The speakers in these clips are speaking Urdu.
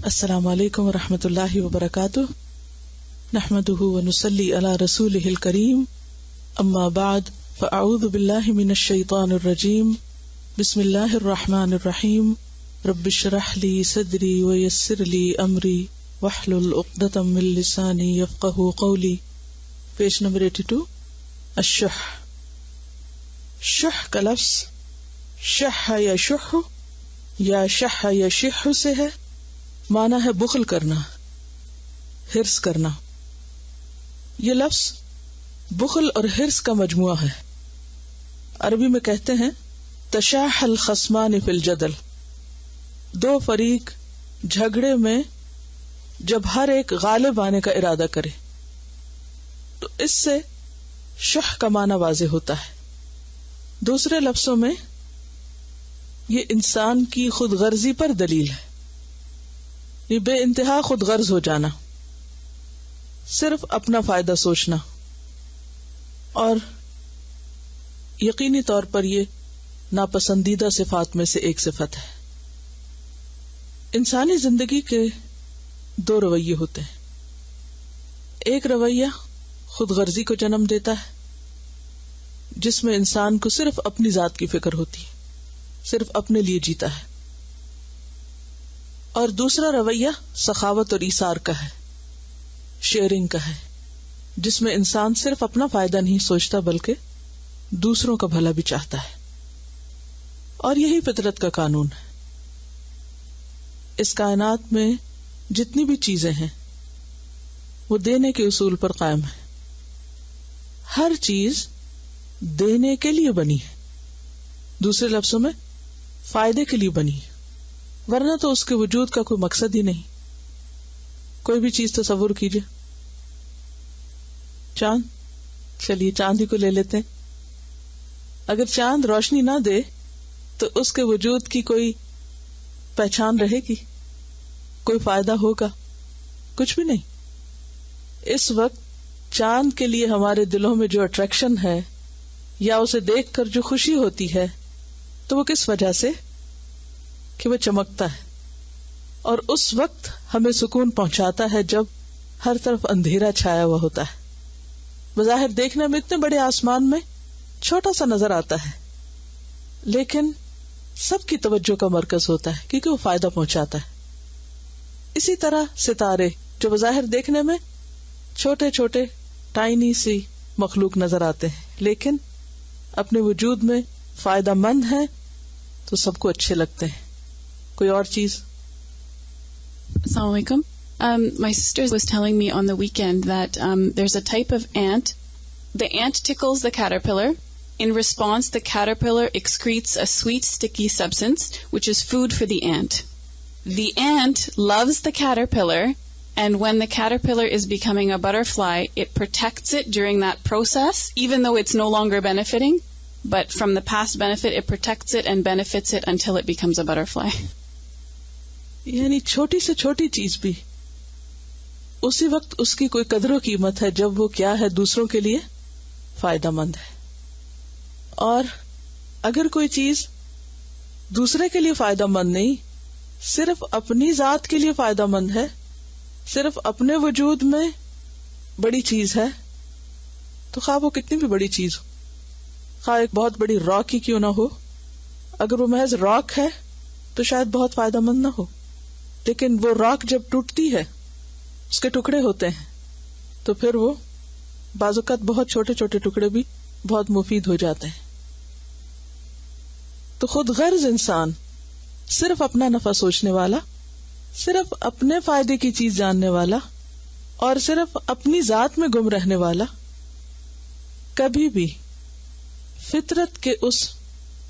السلام علیکم ورحمۃ اللہ وبرکاتہ، نحمدہ ونصلی علی رسولہ الکریم، اما بعد فاعوذ باللہ من الشیطان الرجیم، بسم اللہ الرحمن الرحیم، رب اشرح لی صدری ویسر لی امری واحلل عقدۃ من لسانی یفقہوا قولی۔ Page number 82، الشح۔ شح کا لفظ شح یا شح یا شح یا شح سے ہے، معنی ہے بخل کرنا، حرص کرنا۔ یہ لفظ بخل اور حرص کا مجموعہ ہے۔ عربی میں کہتے ہیں تشاح الخصمان فی الجدل، دو فریق جھگڑے میں جب ہر ایک غالب آنے کا ارادہ کرے تو اس سے شح کا معنی واضح ہوتا ہے۔ دوسرے لفظوں میں یہ انسان کی خود غرضی پر دلیل ہے، یہ بے انتہا خود غرض ہو جانا، صرف اپنا فائدہ سوچنا، اور یقینی طور پر یہ ناپسندیدہ صفات میں سے ایک صفت ہے۔ انسانی زندگی کے دو رویے ہوتے ہیں۔ ایک رویہ خود غرضی کو جنم دیتا ہے، جس میں انسان کو صرف اپنی ذات کی فکر ہوتی ہے، صرف اپنے لیے جیتا ہے، اور دوسرا رویہ سخاوت اور ایثار کا ہے، شیئرنگ کا ہے، جس میں انسان صرف اپنا فائدہ نہیں سوچتا بلکہ دوسروں کا بھلا بھی چاہتا ہے، اور یہی فطرت کا قانون ہے۔ اس کائنات میں جتنی بھی چیزیں ہیں وہ دینے کے اصول پر قائم ہے۔ ہر چیز دینے کے لیے بنی ہے، دوسرے لفظوں میں فائدے کے لیے بنی ہے، ورنہ تو اس کے وجود کا کوئی مقصد ہی نہیں۔ کوئی بھی چیز تصور کیجئے، چاند، چلیے چاند ہی کو لے لیتے ہیں۔ اگر چاند روشنی نہ دے تو اس کے وجود کی کوئی پہچان رہے گی؟ کوئی فائدہ ہوگا؟ کچھ بھی نہیں۔ اس وقت چاند کے لیے ہمارے دلوں میں جو اٹریکشن ہے یا اسے دیکھ کر جو خوشی ہوتی ہے تو وہ کس وجہ سے؟ کہ وہ چمکتا ہے، اور اس وقت ہمیں سکون پہنچاتا ہے جب ہر طرف اندھیرا چھایا ہوا ہوتا ہے۔ بظاہر دیکھنے میں اتنے بڑے آسمان میں چھوٹا سا نظر آتا ہے، لیکن سب کی توجہ کا مرکز ہوتا ہے کیونکہ وہ فائدہ پہنچاتا ہے۔ اسی طرح ستارے جو بظاہر دیکھنے میں چھوٹے چھوٹے ٹائنی سی مخلوق نظر آتے ہیں، لیکن اپنے وجود میں فائدہ مند ہیں تو سب کو اچھے لگتے ہیں۔ کوئی اور چیز؟ Assalamu alaikum. My sister was telling me on the weekend that there's a type of ant. The ant tickles the caterpillar. In response, the caterpillar excretes a sweet, sticky substance, which is food for the ant. The ant loves the caterpillar, and when the caterpillar is becoming a butterfly, it protects it during that process, even though it's no longer benefiting. But from the past benefit, it protects it and benefits it until it becomes a butterfly. یعنی چھوٹی سے چھوٹی چیز بھی اسی وقت اس کی کوئی قدر و قیمت ہے جب وہ کیا ہے، دوسروں کے لیے فائدہ مند ہے۔ اور اگر کوئی چیز دوسرے کے لیے فائدہ مند نہیں، صرف اپنی ذات کے لیے فائدہ مند ہے، صرف اپنے وجود میں بڑی چیز ہے، تو خواہ وہ کتنی بھی بڑی چیز ہو، خواہ ایک بہت بڑی راک ہی کیوں نہ ہو، اگر وہ محض راک ہے تو شاید بہت فائدہ مند نہ ہو، لیکن وہ راک جب ٹوٹتی ہے، اس کے ٹکڑے ہوتے ہیں، تو پھر وہ بعض اوقات بہت چھوٹے چھوٹے ٹکڑے بھی بہت مفید ہو جاتے ہیں۔ تو خود غرض انسان، صرف اپنا نفع سوچنے والا، صرف اپنے فائدے کی چیز جاننے والا، اور صرف اپنی ذات میں گم رہنے والا، کبھی بھی فطرت کے اس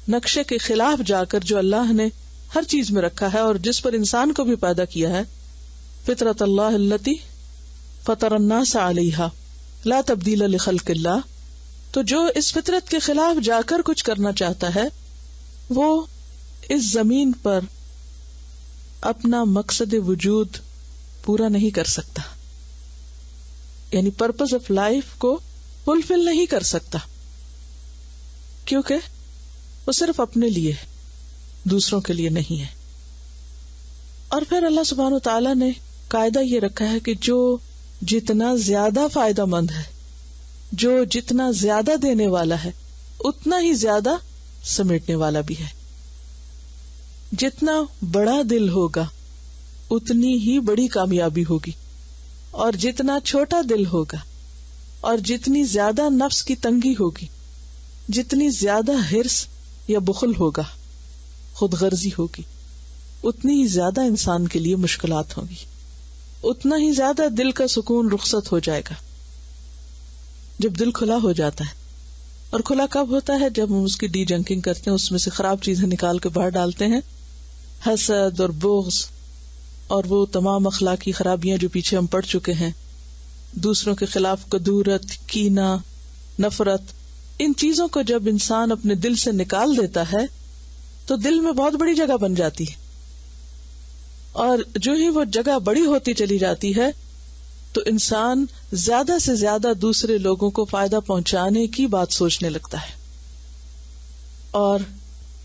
نقشے کے خلاف جا کر جو اللہ نے ہر چیز میں رکھا ہے اور جس پر انسان کو بھی پیدا کیا ہے، فطرت اللہ التی فطر الناس علیہا لا تبدیل لخلق اللہ، تو جو اس فطرت کے خلاف جا کر کچھ کرنا چاہتا ہے وہ اس زمین پر اپنا مقصد وجود پورا نہیں کر سکتا، یعنی پرپز آف لائف کو فلفل نہیں کر سکتا، کیونکہ وہ صرف اپنے لیے، دوسروں کے لیے نہیں ہے۔ اور پھر اللہ سبحانہ و تعالیٰ نے قاعدہ یہ رکھا ہے کہ جو جتنا زیادہ فائدہ مند ہے، جو جتنا زیادہ دینے والا ہے، اتنا ہی زیادہ سمیٹنے والا بھی ہے. جتنا بڑا دل ہوگا اتنی ہی بڑی کامیابی ہوگی، اور جتنا چھوٹا دل ہوگا اور جتنی زیادہ نفس کی تنگی ہوگی، جتنی زیادہ حرص یا بخل ہوگا، خود غرضی ہوگی، اتنی ہی زیادہ انسان کے لیے مشکلات ہوں گی، اتنا ہی زیادہ دل کا سکون رخصت ہو جائے گا. جب دل کھلا ہو جاتا ہے، اور کھلا کب ہوتا ہے؟ جب ہم اس کی ڈی جنکنگ کرتے ہیں، اس میں سے خراب چیزیں نکال کے باہر ڈالتے ہیں، حسد اور بغض اور وہ تمام اخلاقی خرابیاں جو پیچھے ہم پڑھ چکے ہیں، دوسروں کے خلاف کدورت، کینہ، نفرت، ان چیزوں کو جب انسان اپنے دل سے نکال دیتا ہے تو دل میں بہت بڑی جگہ بن جاتی ہے، اور جو ہی وہ جگہ بڑی ہوتی چلی جاتی ہے تو انسان زیادہ سے زیادہ دوسرے لوگوں کو فائدہ پہنچانے کی بات سوچنے لگتا ہے، اور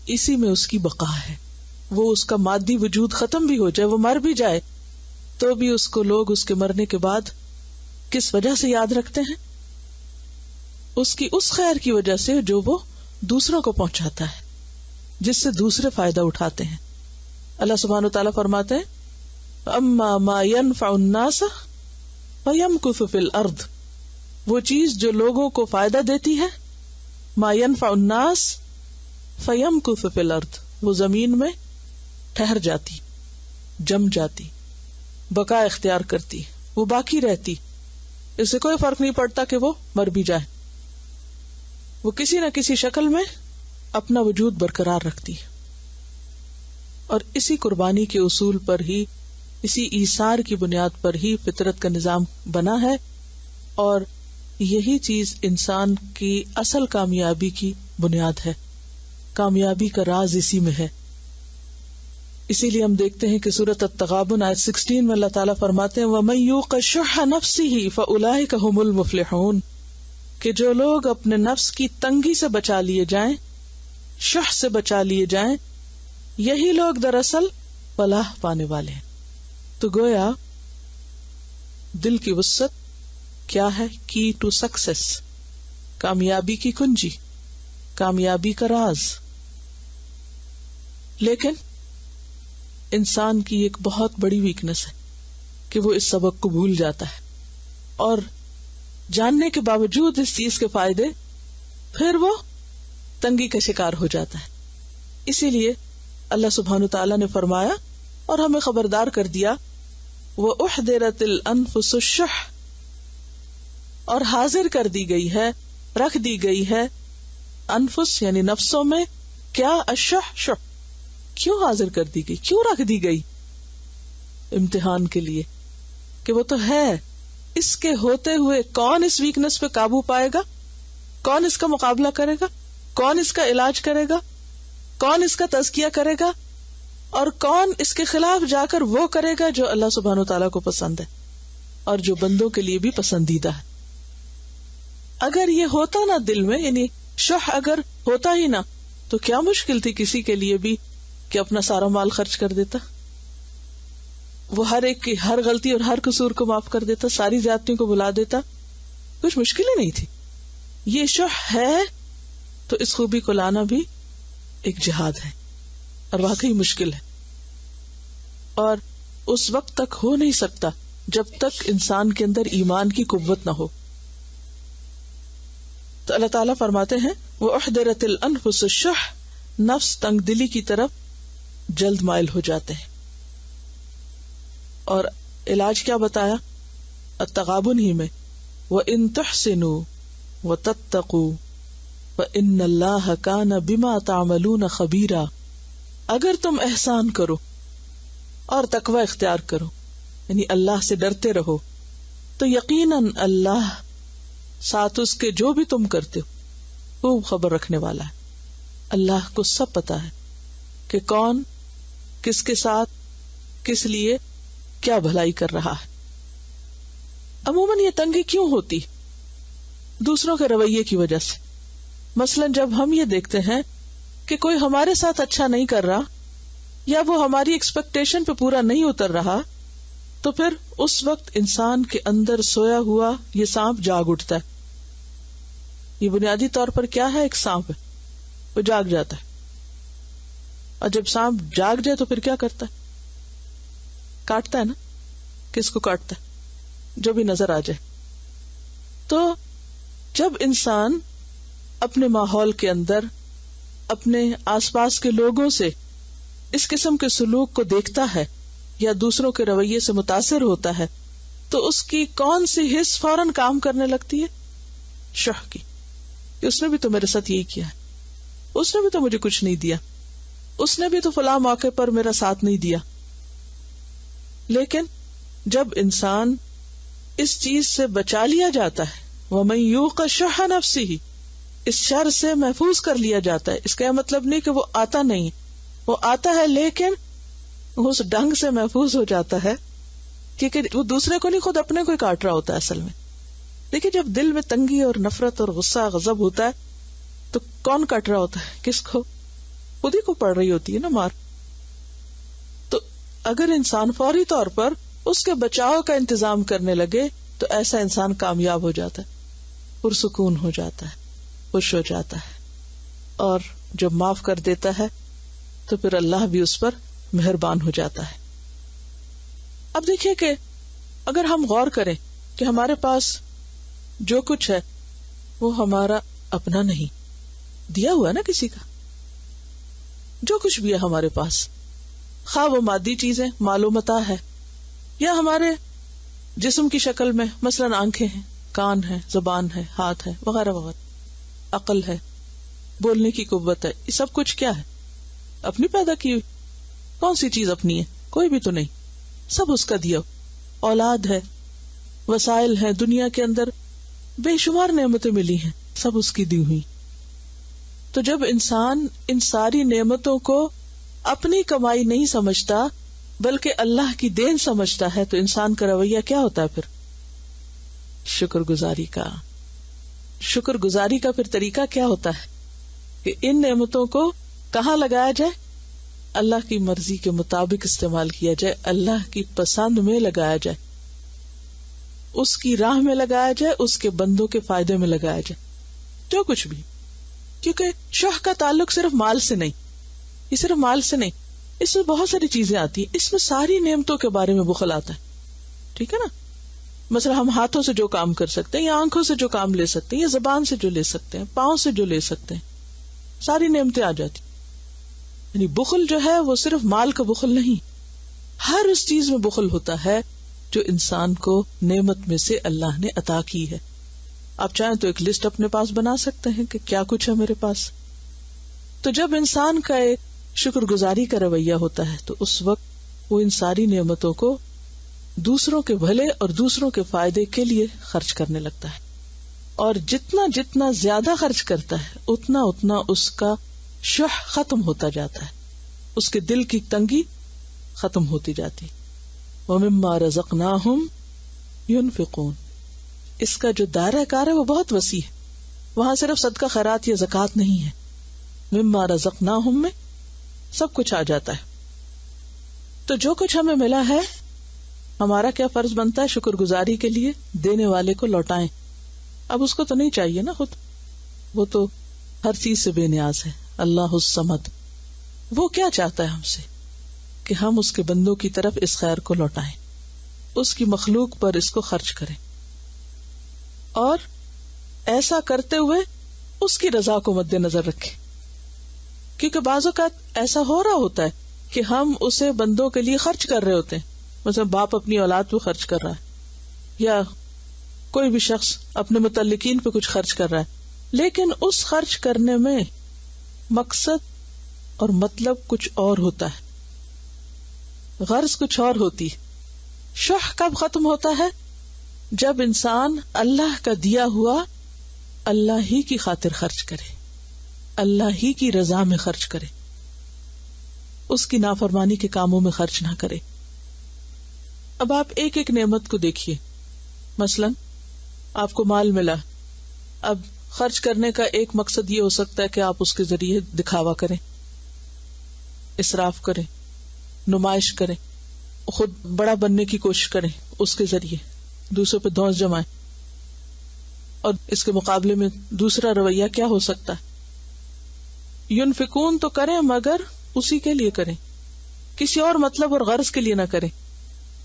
اسی میں اس کی بقا ہے. وہ اس کا مادی وجود ختم بھی ہو جائے، وہ مر بھی جائے، تو بھی اس کو لوگ اس کے مرنے کے بعد کس وجہ سے یاد رکھتے ہیں؟ اس کی اس خیر کی وجہ سے جو وہ دوسروں کو پہنچاتا ہے، جس سے دوسرے فائدہ اٹھاتے ہیں. اللہ سبحانہ وتعالیٰ فرماتے ہیں اما ما ينفع الناس فيمكث في الارض، وہ چیز جو لوگوں کو فائدہ دیتی ہے، ما ينفع الناس فيمكث في الارض، وہ زمین میں ٹھہر جاتی، جم جاتی، بقا اختیار کرتی، وہ باقی رہتی، اس سے کوئی فرق نہیں پڑتا کہ وہ مر بھی جائے، وہ کسی نہ کسی شکل میں اپنا وجود برقرار رکھتی ہے. اور اسی قربانی کے اصول پر ہی، اسی ایثار کی بنیاد پر ہی فطرت کا نظام بنا ہے، اور یہی چیز انسان کی اصل کامیابی کی بنیاد ہے. کامیابی کا راز اسی میں ہے. اسی لیے ہم دیکھتے ہیں کہ سورۃ التغابن آیت 16 میں اللہ تعالیٰ فرماتے ہیں وَمَن يُوقَ شُحَّ نَفْسِهِ فَأُولَٰئِكَ هُمُ الْمُفْلِحُونَ، کہ جو لوگ اپنے نفس کی تنگی سے بچا لیے جائیں، شح سے بچا لیے جائیں، یہی لوگ دراصل فلاح پانے والے ہیں. تو گویا دل کی وسعت کیا ہے؟ کی ٹو سکسیس، کامیابی کی کنجی، کامیابی کا راز. لیکن انسان کی ایک بہت بڑی ویکنس ہے کہ وہ اس سبق کو بھول جاتا ہے، اور جاننے کے باوجود اس چیز کے فائدے پھر وہ تنگی کا شکار ہو جاتا ہے. اسی لیے اللہ سبحانہ تعالیٰ نے فرمایا اور ہمیں خبردار کر دیا وَأُحْضِرَتِ الْأَنفُسُ الشُّحَّ، اور حاضر کر دی گئی ہے، رکھ دی گئی ہے، انفس یعنی نفسوں میں کیا؟ الشح، شح. کیوں حاضر کر دی گئی؟ کیوں رکھ دی گئی؟ امتحان کے لیے کہ وہ تو ہے، اس کے ہوتے ہوئے کون اس ویکنس پہ قابو پائے گا؟ کون اس کا مقابلہ کرے گا؟ کون اس کا علاج کرے گا؟ کون اس کا تزکیہ کرے گا؟ اور کون اس کے خلاف جا کر وہ کرے گا جو اللہ سبحانہ و تعالیٰ کو پسند ہے اور جو بندوں کے لیے بھی پسندیدہ ہے. اگر یہ ہوتا نا دل میں، یعنی شح اگر ہوتا ہی نہ، تو کیا مشکل تھی کسی کے لیے بھی کہ اپنا سارا مال خرچ کر دیتا، وہ ہر ایک کی ہر غلطی اور ہر قصور کو معاف کر دیتا، ساری زیادتیوں کو بلا دیتا. کچھ مشکل ہی نہیں تھی. یہ شح ہے تو اس خوبی کو لانا بھی ایک جہاد ہے اور واقعی مشکل ہے، اور اس وقت تک ہو نہیں سکتا جب تک انسان کے اندر ایمان کی قوت نہ ہو. تو اللہ تعالیٰ فرماتے ہیں وَأُحْضِرَتِ الْأَنفُسُ الشُّحَّ، نفس تنگ دلی کی طرف جلد مائل ہو جاتے ہیں. اور علاج کیا بتایا؟ التغابن ہی میں وَإِن تُحْسِنُوا وَتَتَّقُوا فَإِنَّ اللَّهَ كَانَ بِمَا تَعْمَلُونَ خَبِيرًا، اگر تم احسان کرو اور تقوی اختیار کرو، یعنی اللہ سے ڈرتے رہو، تو یقیناً اللہ ساتھ اس کے جو بھی تم کرتے ہو خوب خبر رکھنے والا ہے. اللہ کو سب پتا ہے کہ کون کس کے ساتھ کس لیے کیا بھلائی کر رہا ہے. عموماً یہ تنگی کیوں ہوتی؟ دوسروں کے رویے کی وجہ سے. مثلاً جب ہم یہ دیکھتے ہیں کہ کوئی ہمارے ساتھ اچھا نہیں کر رہا یا وہ ہماری ایکسپیکٹیشن پہ پورا نہیں اتر رہا، تو پھر اس وقت انسان کے اندر سویا ہوا یہ سانپ جاگ اٹھتا ہے. یہ بنیادی طور پر کیا ہے؟ ایک سانپ ہے، وہ جاگ جاتا ہے. اور جب سانپ جاگ جائے تو پھر کیا کرتا ہے؟ کاٹتا ہے نا. کس کو کاٹتا ہے؟ جو بھی نظر آ جائے. تو جب انسان اپنے ماحول کے اندر اپنے آس پاس کے لوگوں سے اس قسم کے سلوک کو دیکھتا ہے یا دوسروں کے رویے سے متاثر ہوتا ہے، تو اس کی کون سی حس فوراً کام کرنے لگتی ہے؟ شح کی. کہ اس نے بھی تو میرے ساتھ یہی کیا ہے، اس نے بھی تو مجھے کچھ نہیں دیا، اس نے بھی تو فلاں موقع پر میرا ساتھ نہیں دیا. لیکن جب انسان اس چیز سے بچا لیا جاتا ہے، وَمَن يُوقَ شُحَّ نَفْسِهِ، اس شر سے محفوظ کر لیا جاتا ہے. اس کا مطلب نہیں کہ وہ آتا نہیں، وہ آتا ہے لیکن اس ڈنگ سے محفوظ ہو جاتا ہے، کیونکہ وہ دوسرے کو نہیں، خود اپنے کو ہی کاٹ رہا ہوتا ہے اصل میں. لیکن جب دل میں تنگی اور نفرت اور غصہ غضب ہوتا ہے تو کون کاٹ رہا ہوتا ہے؟ کس کو؟ خود ہی کو پڑ رہی ہوتی ہے نا مار. تو اگر انسان فوری طور پر اس کے بچاؤ کا انتظام کرنے لگے تو ایسا انسان کامیاب ہو جاتا ہے، پرسکون ہو جاتا ہے، خوش ہو جاتا ہے. اور جب معاف کر دیتا ہے تو پھر اللہ بھی اس پر مہربان ہو جاتا ہے. اب دیکھیے کہ اگر ہم غور کریں کہ ہمارے پاس جو کچھ ہے وہ ہمارا اپنا نہیں، دیا ہوا ہے نا کسی کا. جو کچھ بھی ہے ہمارے پاس، خواہ وہ مادی چیزیں، مال و متاع ہے، یا ہمارے جسم کی شکل میں مثلاً آنکھیں ہیں، کان ہے، زبان ہے، ہاتھ ہے، وغیرہ وغیرہ، عقل ہے، بولنے کی قوت ہے، یہ سب کچھ کیا ہے؟ اپنی پیدا کی ہوئی. کون سی چیز اپنی ہے؟ کوئی بھی تو نہیں، سب اس کا دیا. اولاد ہے، وسائل ہے، دنیا کے اندر بے شمار نعمتیں ملی ہیں، سب اس کی دی ہوئی. تو جب انسان ان ساری نعمتوں کو اپنی کمائی نہیں سمجھتا بلکہ اللہ کی دین سمجھتا ہے تو انسان کا رویہ کیا ہوتا ہے پھر؟ شکر گزاری کا. شکر گزاری کا پھر طریقہ کیا ہوتا ہے کہ ان نعمتوں کو کہاں لگایا جائے؟ اللہ کی مرضی کے مطابق استعمال کیا جائے، اللہ کی پسند میں لگایا جائے، اس کی راہ میں لگایا جائے، اس کے بندوں کے فائدے میں لگایا جائے، جو کچھ بھی. کیونکہ شح کا تعلق صرف مال سے نہیں، یہ صرف مال سے نہیں، اس میں بہت ساری چیزیں آتی ہیں. اس میں ساری نعمتوں کے بارے میں بخل آتا ہے. ٹھیک ہے نا؟ مثلا ہم ہاتھوں سے جو کام کر سکتے ہیں، یا آنکھوں سے جو کام لے سکتے ہیں، یا زبان سے جو لے سکتے ہیں، پاؤں سے جو لے سکتے ہیں، ساری نعمتیں آ جاتی. یعنی بخل جو ہے وہ صرف مال کا بخل نہیں، ہر اس چیز میں بخل ہوتا ہے جو انسان کو نعمت میں سے اللہ نے عطا کی ہے. آپ چاہیں تو ایک لسٹ اپنے پاس بنا سکتے ہیں کہ کیا کچھ ہے میرے پاس. تو جب انسان کا ایک شکر گزاری کا رویہ ہوتا ہے تو اس وقت وہ ان ساری نعمتوں کو دوسروں کے بھلے اور دوسروں کے فائدے کے لیے خرچ کرنے لگتا ہے. اور جتنا جتنا زیادہ خرچ کرتا ہے اتنا اتنا اس کا شح ختم ہوتا جاتا ہے، اس کے دل کی تنگی ختم ہوتی جاتی. وَمِمَّا رَزَقْنَاهُمْ يُنْفِقُونَ. اس کا جو دائرہ کار ہے وہ بہت وسیع ہے. وہاں صرف صدقہ خیرات یا زکوٰۃ نہیں ہے، مما رزقناہم میں سب کچھ آ جاتا ہے. تو جو کچھ ہمیں ملا ہے ہمارا کیا فرض بنتا ہے؟ شکر گزاری کے لیے دینے والے کو لوٹائیں. اب اس کو تو نہیں چاہیے نا خود، وہ تو ہر چیز سے بے نیاز ہے. اللہ الصمد، وہ کیا چاہتا ہے ہم سے کہ ہم اس کے بندوں کی طرف اس خیر کو لوٹائیں، اس کی مخلوق پر اس کو خرچ کریں، اور ایسا کرتے ہوئے اس کی رضا کو مد نظر رکھیں. کیونکہ بعض اوقات ایسا ہو رہا ہوتا ہے کہ ہم اسے بندوں کے لیے خرچ کر رہے ہوتے ہیں، مثلا باپ اپنی اولاد پہ خرچ کر رہا ہے، یا کوئی بھی شخص اپنے متعلقین پہ کچھ خرچ کر رہا ہے، لیکن اس خرچ کرنے میں مقصد اور مطلب کچھ اور ہوتا ہے، غرض کچھ اور ہوتی ہے. شح کب ختم ہوتا ہے؟ جب انسان اللہ کا دیا ہوا اللہ ہی کی خاطر خرچ کرے، اللہ ہی کی رضا میں خرچ کرے، اس کی نافرمانی کے کاموں میں خرچ نہ کرے. اب آپ ایک ایک نعمت کو دیکھیے. مثلا آپ کو مال ملا، اب خرچ کرنے کا ایک مقصد یہ ہو سکتا ہے کہ آپ اس کے ذریعے دکھاوا کریں، اسراف کریں، نمائش کریں، خود بڑا بننے کی کوشش کریں، اس کے ذریعے دوسروں پہ دھونس جمائیں. اور اس کے مقابلے میں دوسرا رویہ کیا ہو سکتا ہے؟ ينفقون تو کریں مگر اسی کے لیے کریں، کسی اور مطلب اور غرض کے لیے نہ کریں.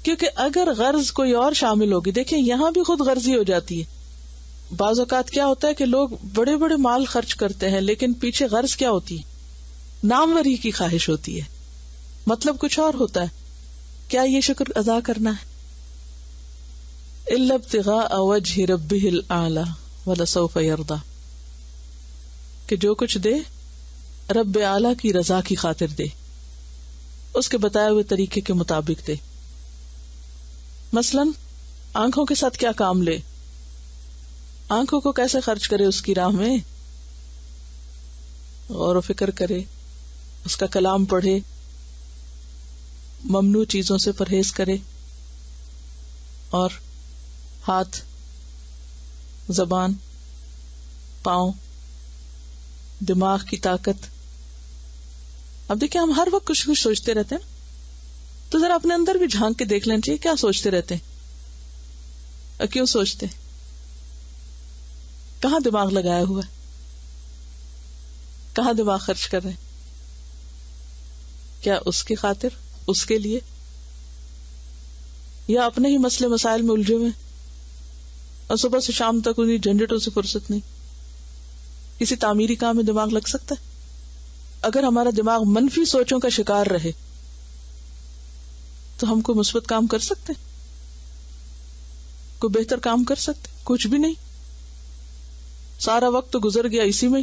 کیونکہ اگر غرض کوئی اور شامل ہوگی، دیکھیں یہاں بھی خود غرضی ہو جاتی ہے. بعض اوقات کیا ہوتا ہے کہ لوگ بڑے بڑے مال خرچ کرتے ہیں لیکن پیچھے غرض کیا ہوتی ہے؟ ناموری کی خواہش ہوتی ہے، مطلب کچھ اور ہوتا ہے. کیا یہ شکر ادا کرنا ہے؟ الا ابتغاء وجه ربه الاعلى ولسوف يرضى، کہ جو کچھ دے رب اعلی کی رضا کی خاطر دے، اس کے بتائے ہوئے طریقے کے مطابق دے. مثلا آنکھوں کے ساتھ کیا کام لے، آنکھوں کو کیسے خرچ کرے، اس کی راہ میں غور و فکر کرے، اس کا کلام پڑھے، ممنوع چیزوں سے پرہیز کرے، اور ہاتھ، زبان، پاؤں، دماغ کی طاقت. اب دیکھیں ہم ہر وقت کچھ کچھ سوچتے رہتے ہیں، تو ذرا اپنے اندر بھی جھانک کے دیکھ لینا چاہیے کیا سوچتے رہتے ہیں اور کیوں سوچتے، کہاں دماغ لگایا ہوا ہے، کہاں دماغ خرچ کر رہے ہیں. کیا اس کی خاطر، اس کے لیے، یا اپنے ہی مسئلے مسائل میں الجھے ہوئے اور صبح سے شام تک انہیں جھنجھٹوں سے فرصت نہیں. کسی تعمیری کام میں دماغ لگ سکتا ہے؟ اگر ہمارا دماغ منفی سوچوں کا شکار رہے تو ہم کوئی مثبت کام کر سکتے، کوئی بہتر کام کر سکتے؟ کچھ بھی نہیں. سارا وقت تو گزر گیا اسی میں،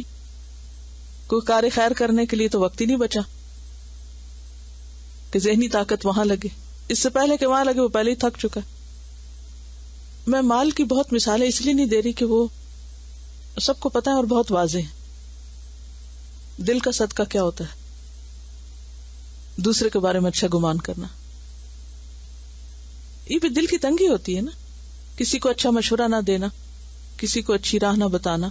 کوئی کار خیر کرنے کے لیے تو وقت ہی نہیں بچا کہ ذہنی طاقت وہاں لگے. اس سے پہلے کہ وہاں لگے وہ پہلے ہی تھک چکا. میں مال کی بہت مثالیں اس لیے نہیں دے رہی کہ وہ سب کو پتا ہے اور بہت واضح ہے. دل کا صدقہ کیا ہوتا ہے؟ دوسرے کے بارے میں اچھا گمان کرنا. یہ بھی دل کی تنگی ہوتی ہے نا، کسی کو اچھا مشورہ نہ دینا، کسی کو اچھی راہ نہ بتانا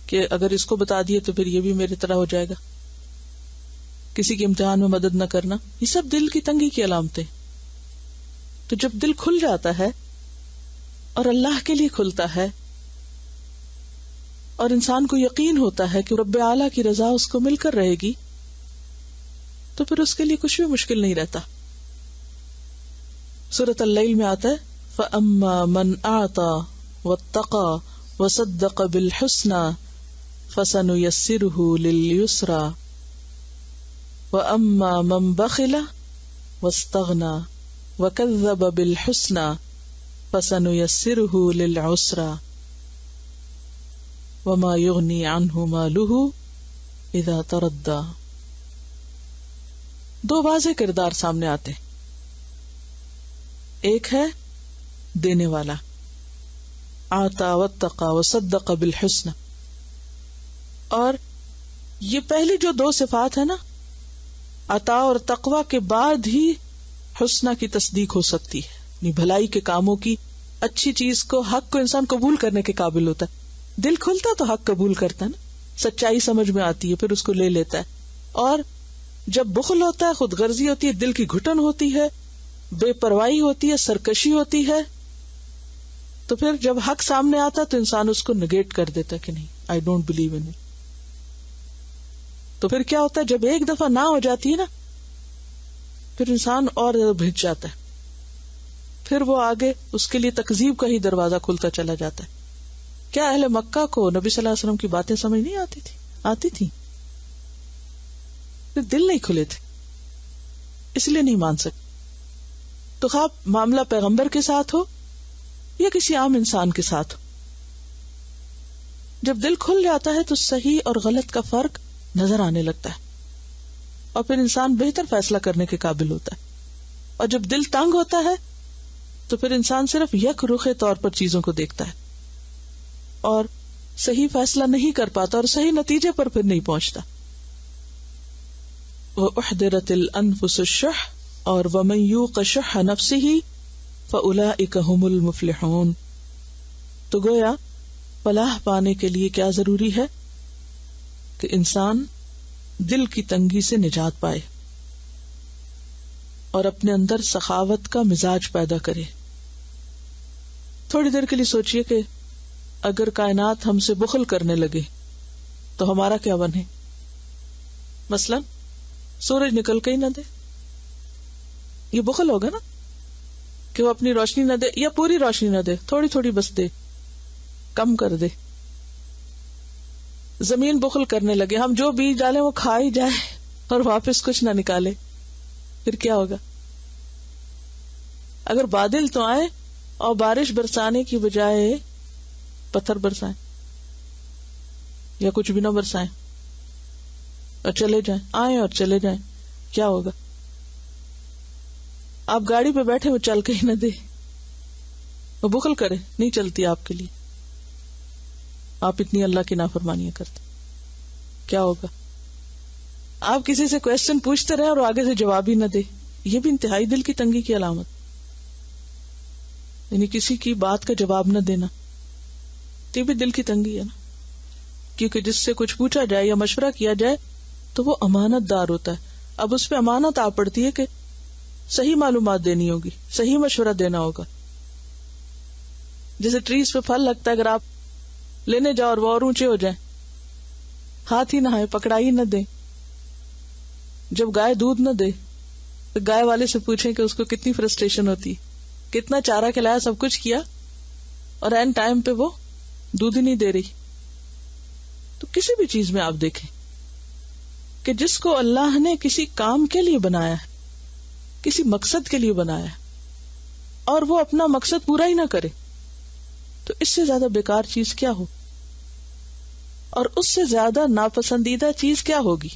کہ اگر اس کو بتا دیے تو پھر یہ بھی میری طرح ہو جائے گا، کسی کے امتحان میں مدد نہ کرنا. یہ سب دل کی تنگی کی علامتیں. تو جب دل کھل جاتا ہے اور اللہ کے لیے کھلتا ہے اور انسان کو یقین ہوتا ہے کہ رب اعلیٰ کی رضا اس کو مل کر رہے گی، تو پھر اس کے لیے کچھ بھی مشکل نہیں رہتا. سورۃ اللیل میں آتا ہے فَأَمَّا مَنْ أَعْطَى وَاتَّقَى وَصَدَّقَ بِالْحُسْنَى فَسَنُيَسِّرُهُ لِلْيُسْرَى وَأَمَّا مَنْ بَخِلَ وَاسْتَغْنَى وَكَذَّبَ بِالْحُسْنَى فَسَنُيَسِّرُهُ لِلْعُسْرَى وَمَا يُغْنِي عَنْهُ مَالُهُ إِذَا تَرَدَّى. دو واضح کردار سامنے آتے ہیں. ایک ہے دینے والا، آتا واتقى وصدق بالحسنى، اور یہ پہلی جو دو صفات ہے نا، عطا اور تقوی کے بعد ہی حسنہ کی تصدیق ہو سکتی ہے. یعنی بھلائی کے کاموں کی، اچھی چیز کو، حق کو انسان قبول کرنے کے قابل ہوتا ہے. دل کھلتا تو حق قبول کرتا ہے نا، سچائی سمجھ میں آتی ہے، پھر اس کو لے لیتا ہے. اور جب بخل ہوتا ہے، خود غرضی ہوتی ہے، دل کی گھٹن ہوتی ہے، بے پرواہی ہوتی ہے، سرکشی ہوتی ہے، تو پھر جب حق سامنے آتا تو انسان اس کو نگیٹ کر دیتا ہے کہ نہیں، I don't believe in it. تو پھر کیا ہوتا ہے، جب ایک دفعہ نہ ہو جاتی ہے نا، پھر انسان اور زیادہ بھیج جاتا ہے، پھر وہ آگے اس کے لیے تکذیب کا ہی دروازہ کھلتا چلا جاتا ہے. کیا اہل مکہ کو نبی صلی اللہ علیہ وسلم کی باتیں سمجھ نہیں آتی تھی؟ آتی تھی، پھر دل نہیں کھلے تھے، اس لیے نہیں مان سکتے. تو خواہ معاملہ پیغمبر کے ساتھ ہو یا کسی عام انسان کے ساتھ ہو، جب دل کھل جاتا ہے تو صحیح اور غلط کا فرق نظر آنے لگتا ہے، اور پھر انسان بہتر فیصلہ کرنے کے قابل ہوتا ہے. اور جب دل تنگ ہوتا ہے تو پھر انسان صرف یک رخے طور پر چیزوں کو دیکھتا ہے اور صحیح فیصلہ نہیں کر پاتا اور صحیح نتیجے پر پھر نہیں پہنچتا. وَأُحْضِرَتِ الْأَنفُسُ الشُّحَّ، اور وَمَن يُوقَ شُحَّ نَفْسِهِ فَأُولَئِكَ هُمُ الْمُفْلِحُونَ. تو گویا فلاح پانے کے لیے کیا ضروری ہے کہ انسان دل کی تنگی سے نجات پائے. اور اپنے اندر سخاوت کا مزاج پیدا کرے. تھوڑی دیر کے لیے سوچئے کہ اگر کائنات ہم سے بخل کرنے لگے تو ہمارا کیا بنے؟ مثلا سورج نکل کے ہی نہ دے، یہ بخل ہوگا نا، کہ وہ اپنی روشنی نہ دے یا پوری روشنی نہ دے، تھوڑی تھوڑی بس دے، کم کر دے. زمین بخل کرنے لگے، ہم جو بیج ڈالیں وہ کھا ہی جائے اور واپس کچھ نہ نکالے، پھر کیا ہوگا؟ اگر بادل تو آئے اور بارش برسانے کی بجائے پتھر برسائیں یا کچھ بھی نہ برسائیں اور چلے جائیں، آئیں اور چلے جائیں، کیا ہوگا؟ آپ گاڑی پہ بیٹھے وہ چل کے ہی نہ دے، وہ بخل کرے، نہیں چلتی آپ کے لیے، آپ اتنی اللہ کی نافرمانیاں کرتے، کیا ہوگا؟ آپ کسی سے کویسچن پوچھتے رہے اور آگے سے جواب ہی نہ دے، یہ بھی انتہائی دل کی تنگی کی علامت، یعنی کسی کی بات کا جواب نہ دینا، یہ بھی دل کی تنگی ہے نا، کیونکہ جس سے کچھ پوچھا جائے یا مشورہ کیا جائے تو وہ امانت دار ہوتا ہے. اب اس پہ امانت آ پڑتی ہے کہ صحیح معلومات دینی ہوگی، صحیح مشورہ دینا ہوگا. جیسے ٹریز پہ پھل لگتا ہے، اگر آپ لینے جاؤ اور وہ اور اونچے ہو جائیں، ہاتھ ہی نہ آئے، پکڑا ہی نہ دیں. جب گائے دودھ نہ دے تو گائے والے سے پوچھیں کہ اس کو کتنی فرسٹریشن ہوتی، کتنا چارہ کھلایا، سب کچھ کیا، اور این ٹائم پہ وہ دودھ ہی نہیں دے رہی. تو کسی بھی چیز میں آپ دیکھیں کہ جس کو اللہ نے کسی کام کے لیے بنایا ہے، کسی مقصد کے لیے بنایا ہے، اور وہ اپنا مقصد پورا ہی نہ کرے، تو اس سے زیادہ بیکار چیز کیا ہو، اور اس سے زیادہ ناپسندیدہ چیز کیا ہوگی؟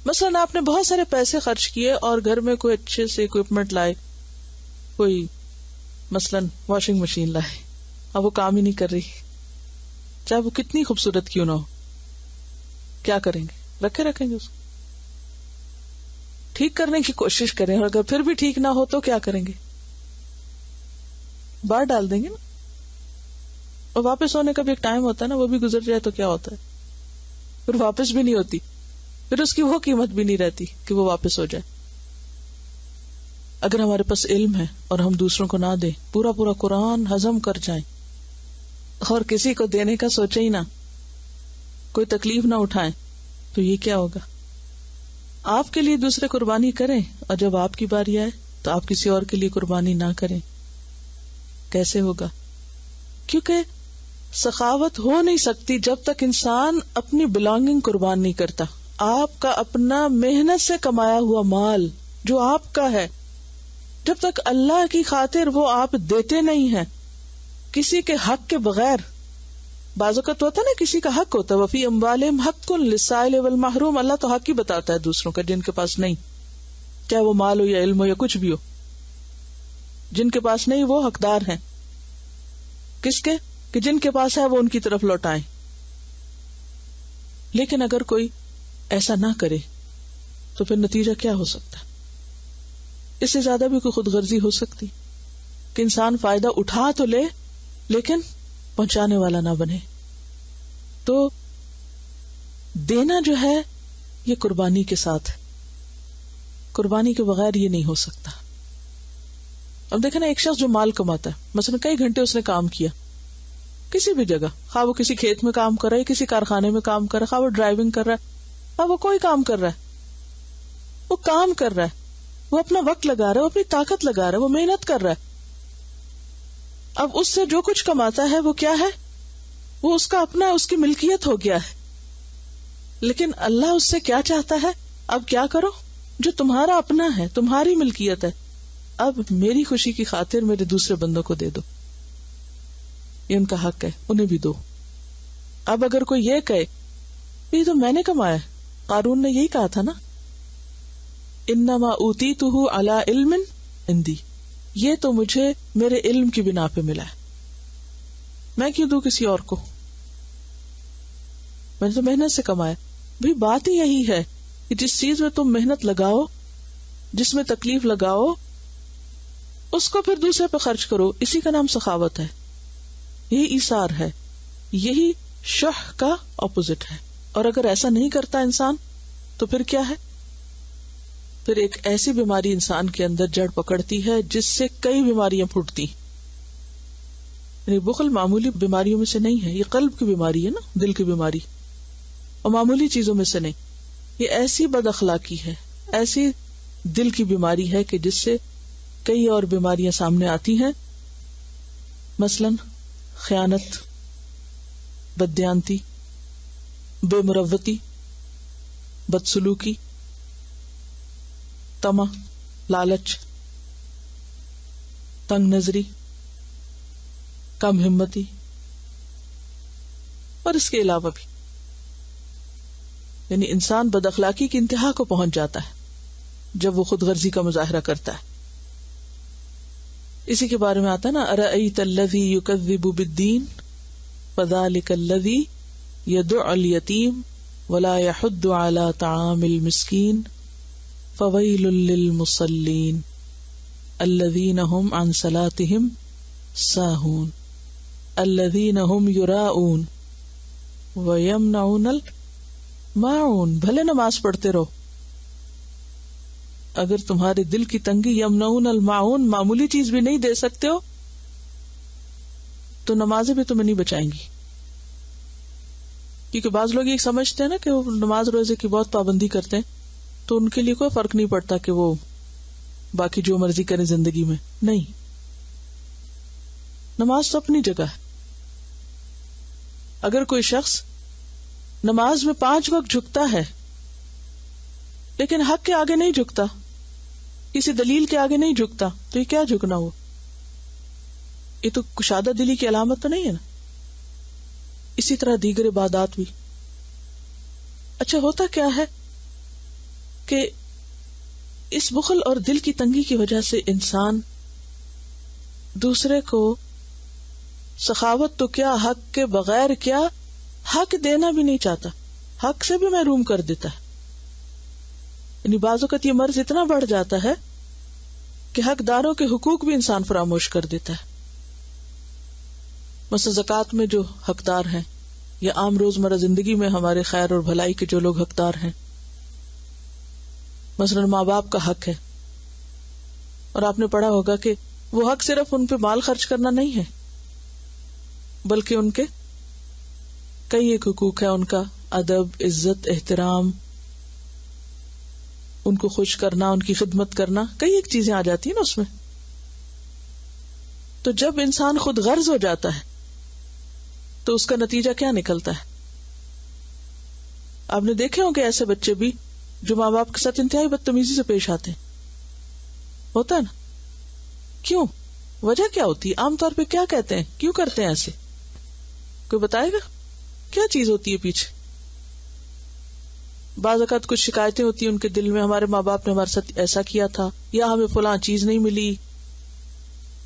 مثلا آپ نے بہت سارے پیسے خرچ کیے اور گھر میں کوئی اچھے سے اکوپمنٹ لائے، کوئی مثلا واشنگ مشین لائے، اب وہ کام ہی نہیں کر رہی، چاہے وہ کتنی خوبصورت کیوں نہ ہو، کیا کریں گے؟ رکھیں گے اس کو، ٹھیک کرنے کی کوشش کریں، اور اگر پھر بھی ٹھیک نہ ہو تو کیا کریں گے؟ باہر ڈال دیں گے نا. اور واپس ہونے کا بھی ایک ٹائم ہوتا ہے نا، وہ بھی گزر جائے تو کیا ہوتا ہے، پھر واپس بھی نہیں ہوتی، پھر اس کی وہ قیمت بھی نہیں رہتی کہ وہ واپس ہو جائے. اگر ہمارے پاس علم ہے اور ہم دوسروں کو نہ دیں، پورا قرآن ہضم کر جائیں اور کسی کو دینے کا سوچیں ہی نہ، کوئی تکلیف نہ اٹھائیں، تو یہ کیا ہوگا؟ آپ کے لیے دوسرے قربانی کریں اور جب آپ کی باری آئے تو آپ کسی اور کے لیے قربانی نہ کریں. کیسے ہوگا؟ کیونکہ سخاوت ہو نہیں سکتی جب تک انسان اپنی بلانگنگ قربان نہیں کرتا. آپ کا اپنا محنت سے کمایا ہوا مال جو آپ کا ہے، جب تک اللہ کی خاطر وہ آپ دیتے نہیں ہیں کسی کے حق کے بغیر. بعض اوقات ہوتا ہے نا، کسی کا حق ہوتا ہے، وفی اموالہم حق للسائل والمحروم، اللہ تو حق ہی بتاتا ہے دوسروں کا جن کے پاس نہیں، چاہے وہ مال ہو یا علم ہو یا کچھ بھی ہو. جن کے پاس نہیں وہ حقدار ہیں، کس کے؟ کہ جن کے پاس ہے وہ ان کی طرف لوٹائیں. لیکن اگر کوئی ایسا نہ کرے تو پھر نتیجہ کیا ہو سکتا ہے؟ اس سے زیادہ بھی کوئی خود غرضی ہو سکتی کہ انسان فائدہ اٹھا تو لے لیکن پہنچانے والا نہ بنے. تو دینا جو ہے یہ قربانی کے ساتھ ہے، قربانی کے بغیر یہ نہیں ہو سکتا. اب دیکھیں نا، ایک شخص جو مال کماتا ہے، مثلا کئی گھنٹے اس نے کام کیا کسی بھی جگہ، خواہ وہ کسی کھیت میں کام کر رہا ہے، کسی کارخانے میں کام کر رہا ہے، خواہ وہ ڈرائیونگ کر رہا ہے، خواہ وہ کوئی کام کر رہا ہے، وہ کام کر رہا ہے، وہ اپنا وقت لگا رہا ہے، وہ اپنی طاقت لگا رہا ہے، وہ محنت کر رہا ہے. اب اس سے جو کچھ کماتا ہے وہ کیا ہے؟ وہ اس کا اپنا، اس کی ملکیت ہو گیا ہے. لیکن اللہ اس سے کیا چاہتا ہے؟ اب کیا کرو جو تمہارا اپنا ہے، تمہاری ملکیت ہے، اب میری خوشی کی خاطر میرے دوسرے بندوں کو دے دو، یہ ان کا حق ہے، انہیں بھی دو. اب اگر کوئی یہ کہے یہ تو میں نے کمایا، قارون نے یہی کہا تھا نا، انما اوتیتہ علی علم عندی، یہ تو مجھے میرے علم کی بنا پہ ملا ہے، میں کیوں دوں کسی اور کو، میں نے تو محنت سے کمایا. بھئی بات ہی یہی ہے کہ جس چیز میں تم محنت لگاؤ، جس میں تکلیف لگاؤ، اس کو پھر دوسرے پہ خرچ کرو، اسی کا نام سخاوت ہے، یہی ایثار ہے، یہی شح کا اپوزٹ ہے. اور اگر ایسا نہیں کرتا انسان تو پھر کیا ہے؟ پھر ایک ایسی بیماری انسان کے اندر جڑ پکڑتی ہے جس سے کئی بیماریاں پھوٹتی. یعنی بخل معمولی بیماریوں میں سے نہیں ہے، یہ قلب کی بیماری ہے نا، دل کی بیماری، اور معمولی چیزوں میں سے نہیں. یہ ایسی بد اخلاقی ہے، ایسی دل کی بیماری ہے کہ جس سے کئی اور بیماریاں سامنے آتی ہیں، مثلاً خیانت، بددیانتی، بے مروتی، بدسلوکی، طمع، لالچ، تنگ نظری، کم ہمتی، اور اس کے علاوہ بھی. یعنی انسان بد اخلاقی کی انتہا کو پہنچ جاتا ہے جب وہ خود غرضی کا مظاہرہ کرتا ہے. اسی کے بارے میں آتا ہے نا، ارأیت الذی یکذب بالدین فذلک الذی یدع الیتیم ولا یحض علی طعام المسکین فویل للمصلین الذین هم عن صلاتهم ساہون الذین هم یراؤون ویمنعون الماعون. بھلے نماز پڑھتے رہو، اگر تمہارے دل کی تنگی یمنعون الماعون معمولی چیز بھی نہیں دے سکتے ہو تو نمازیں بھی تمہیں نہیں بچائیں گی. کیونکہ بعض لوگ یہ سمجھتے ہیں نا کہ وہ نماز روزے کی بہت پابندی کرتے ہیں تو ان کے لیے کوئی فرق نہیں پڑتا کہ وہ باقی جو مرضی کریں زندگی میں. نہیں، نماز تو اپنی جگہ ہے. اگر کوئی شخص نماز میں 5 وقت جھکتا ہے لیکن حق کے آگے نہیں جھکتا، کسی دلیل کے آگے نہیں جھکتا، تو یہ کیا جھکنا ہوا؟ یہ تو کشادہ دلی کی علامت تو نہیں ہے نا. اسی طرح دیگر عبادات بھی. اچھا ہوتا کیا ہے کہ اس بخل اور دل کی تنگی کی وجہ سے انسان دوسرے کو سخاوت تو کیا، حق کے بغیر کیا، حق دینا بھی نہیں چاہتا، حق سے بھی محروم کر دیتا ہے. یعنی بعض اوقات یہ مرض اتنا بڑھ جاتا ہے کہ حقداروں کے حقوق بھی انسان فراموش کر دیتا ہے. مثلا زکوٰۃ میں جو حقدار ہیں یا عام روزمرہ زندگی میں ہمارے خیر اور بھلائی کے جو لوگ حقدار ہیں، مثلا ماں باپ کا حق ہے، اور آپ نے پڑھا ہوگا کہ وہ حق صرف ان پہ مال خرچ کرنا نہیں ہے بلکہ ان کے کئی ایک حقوق ہے. ان کا ادب، عزت، احترام، ان کو خوش کرنا، ان کی خدمت کرنا، کئی ایک چیزیں آ جاتی ہیں نا اس میں. تو جب انسان خود غرض ہو جاتا ہے تو اس کا نتیجہ کیا نکلتا ہے؟ آپ نے دیکھے ہوں کہ ایسے بچے بھی جو ماں باپ کے ساتھ انتہائی بدتمیزی سے پیش آتے ہیں. ہوتا ہے نا؟ کیوں؟ وجہ کیا ہوتی ہے؟ عام طور پہ کیا کہتے ہیں، کیوں کرتے ہیں ایسے؟ کوئی بتائے گا کیا چیز ہوتی ہے پیچھے؟ بعض اوقات کچھ شکایتیں ہوتی ہیں ان کے دل میں، ہمارے ماں باپ نے ہمارے ساتھ ایسا کیا تھا، یا ہمیں فلاں چیز نہیں ملی،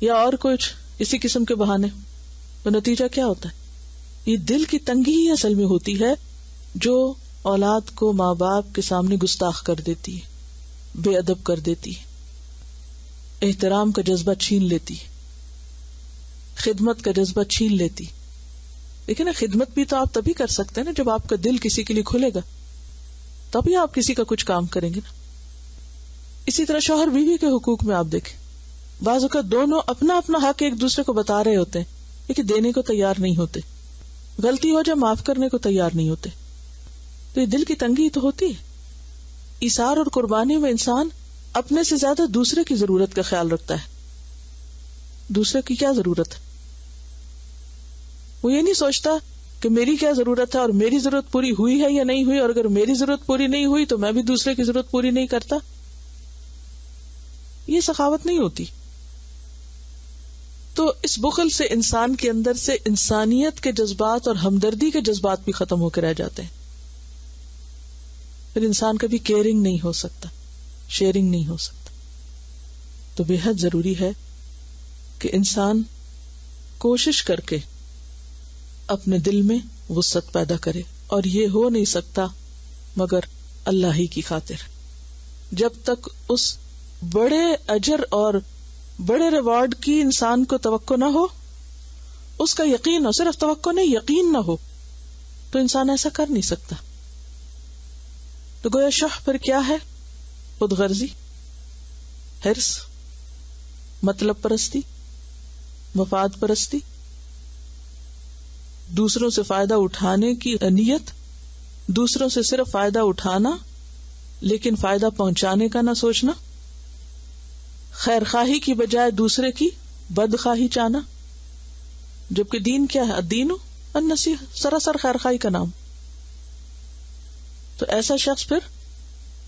یا اور کچھ اسی قسم کے بہانے. تو نتیجہ کیا ہوتا ہے؟ یہ دل کی تنگی ہی اصل میں ہوتی ہے جو اولاد کو ماں باپ کے سامنے گستاخ کر دیتی ہے، بے ادب کر دیتی ہے، احترام کا جذبہ چھین لیتی ہے، خدمت کا جذبہ چھین لیتی. لیکن خدمت بھی تو آپ تبھی کر سکتے ہیں نا جب آپ کا دل کسی کے لیے کھلے گا، تبھی آپ کسی کا کچھ کام کریں گے نا. اسی طرح شوہر بیوی کے حقوق میں آپ دیکھیں، بعض اوقات دونوں اپنا اپنا حق ایک دوسرے کو بتا رہے ہوتے ہیں لیکن دینے کو تیار نہیں ہوتے، غلطی ہو جائے معاف کرنے کو تیار نہیں ہوتے. تو یہ دل کی تنگی تو ہوتی ہے. ایثار اور قربانی میں انسان اپنے سے زیادہ دوسرے کی ضرورت کا خیال رکھتا ہے. دوسرے کی کیا ضرورت ہے؟ وہ یہ نہیں سوچتا کہ میری کیا ضرورت ہے اور میری ضرورت پوری ہوئی ہے یا نہیں ہوئی، اور اگر میری ضرورت پوری نہیں ہوئی تو میں بھی دوسرے کی ضرورت پوری نہیں کرتا. یہ سخاوت نہیں ہوتی. تو اس بخل سے انسان کے اندر سے انسانیت کے جذبات اور ہمدردی کے جذبات بھی ختم ہو کے رہ جاتے ہیں. پھر انسان کبھی کیئرنگ نہیں ہو سکتا، شیئرنگ نہیں ہو سکتا. تو بے حد ضروری ہے کہ انسان کوشش کر کے اپنے دل میں وسعت پیدا کرے، اور یہ ہو نہیں سکتا مگر اللہ ہی کی خاطر. جب تک اس بڑے اجر اور بڑے ریوارڈ کی انسان کو توقع نہ ہو، اس کا یقین ہو، صرف توقع نہیں یقین نہ ہو، تو انسان ایسا کر نہیں سکتا. تو گویا شح پر کیا ہے؟ خود غرضی، حرص، مطلب پرستی، مفاد پرستی، دوسروں سے فائدہ اٹھانے کی نیت، دوسروں سے صرف فائدہ اٹھانا لیکن فائدہ پہنچانے کا نہ سوچنا، خیر خواہی کی بجائے دوسرے کی بدخواہی چاہنا، جبکہ دین کیا ہے؟ الدین النصیحہ، سراسر خیر خواہی کا نام. تو ایسا شخص پھر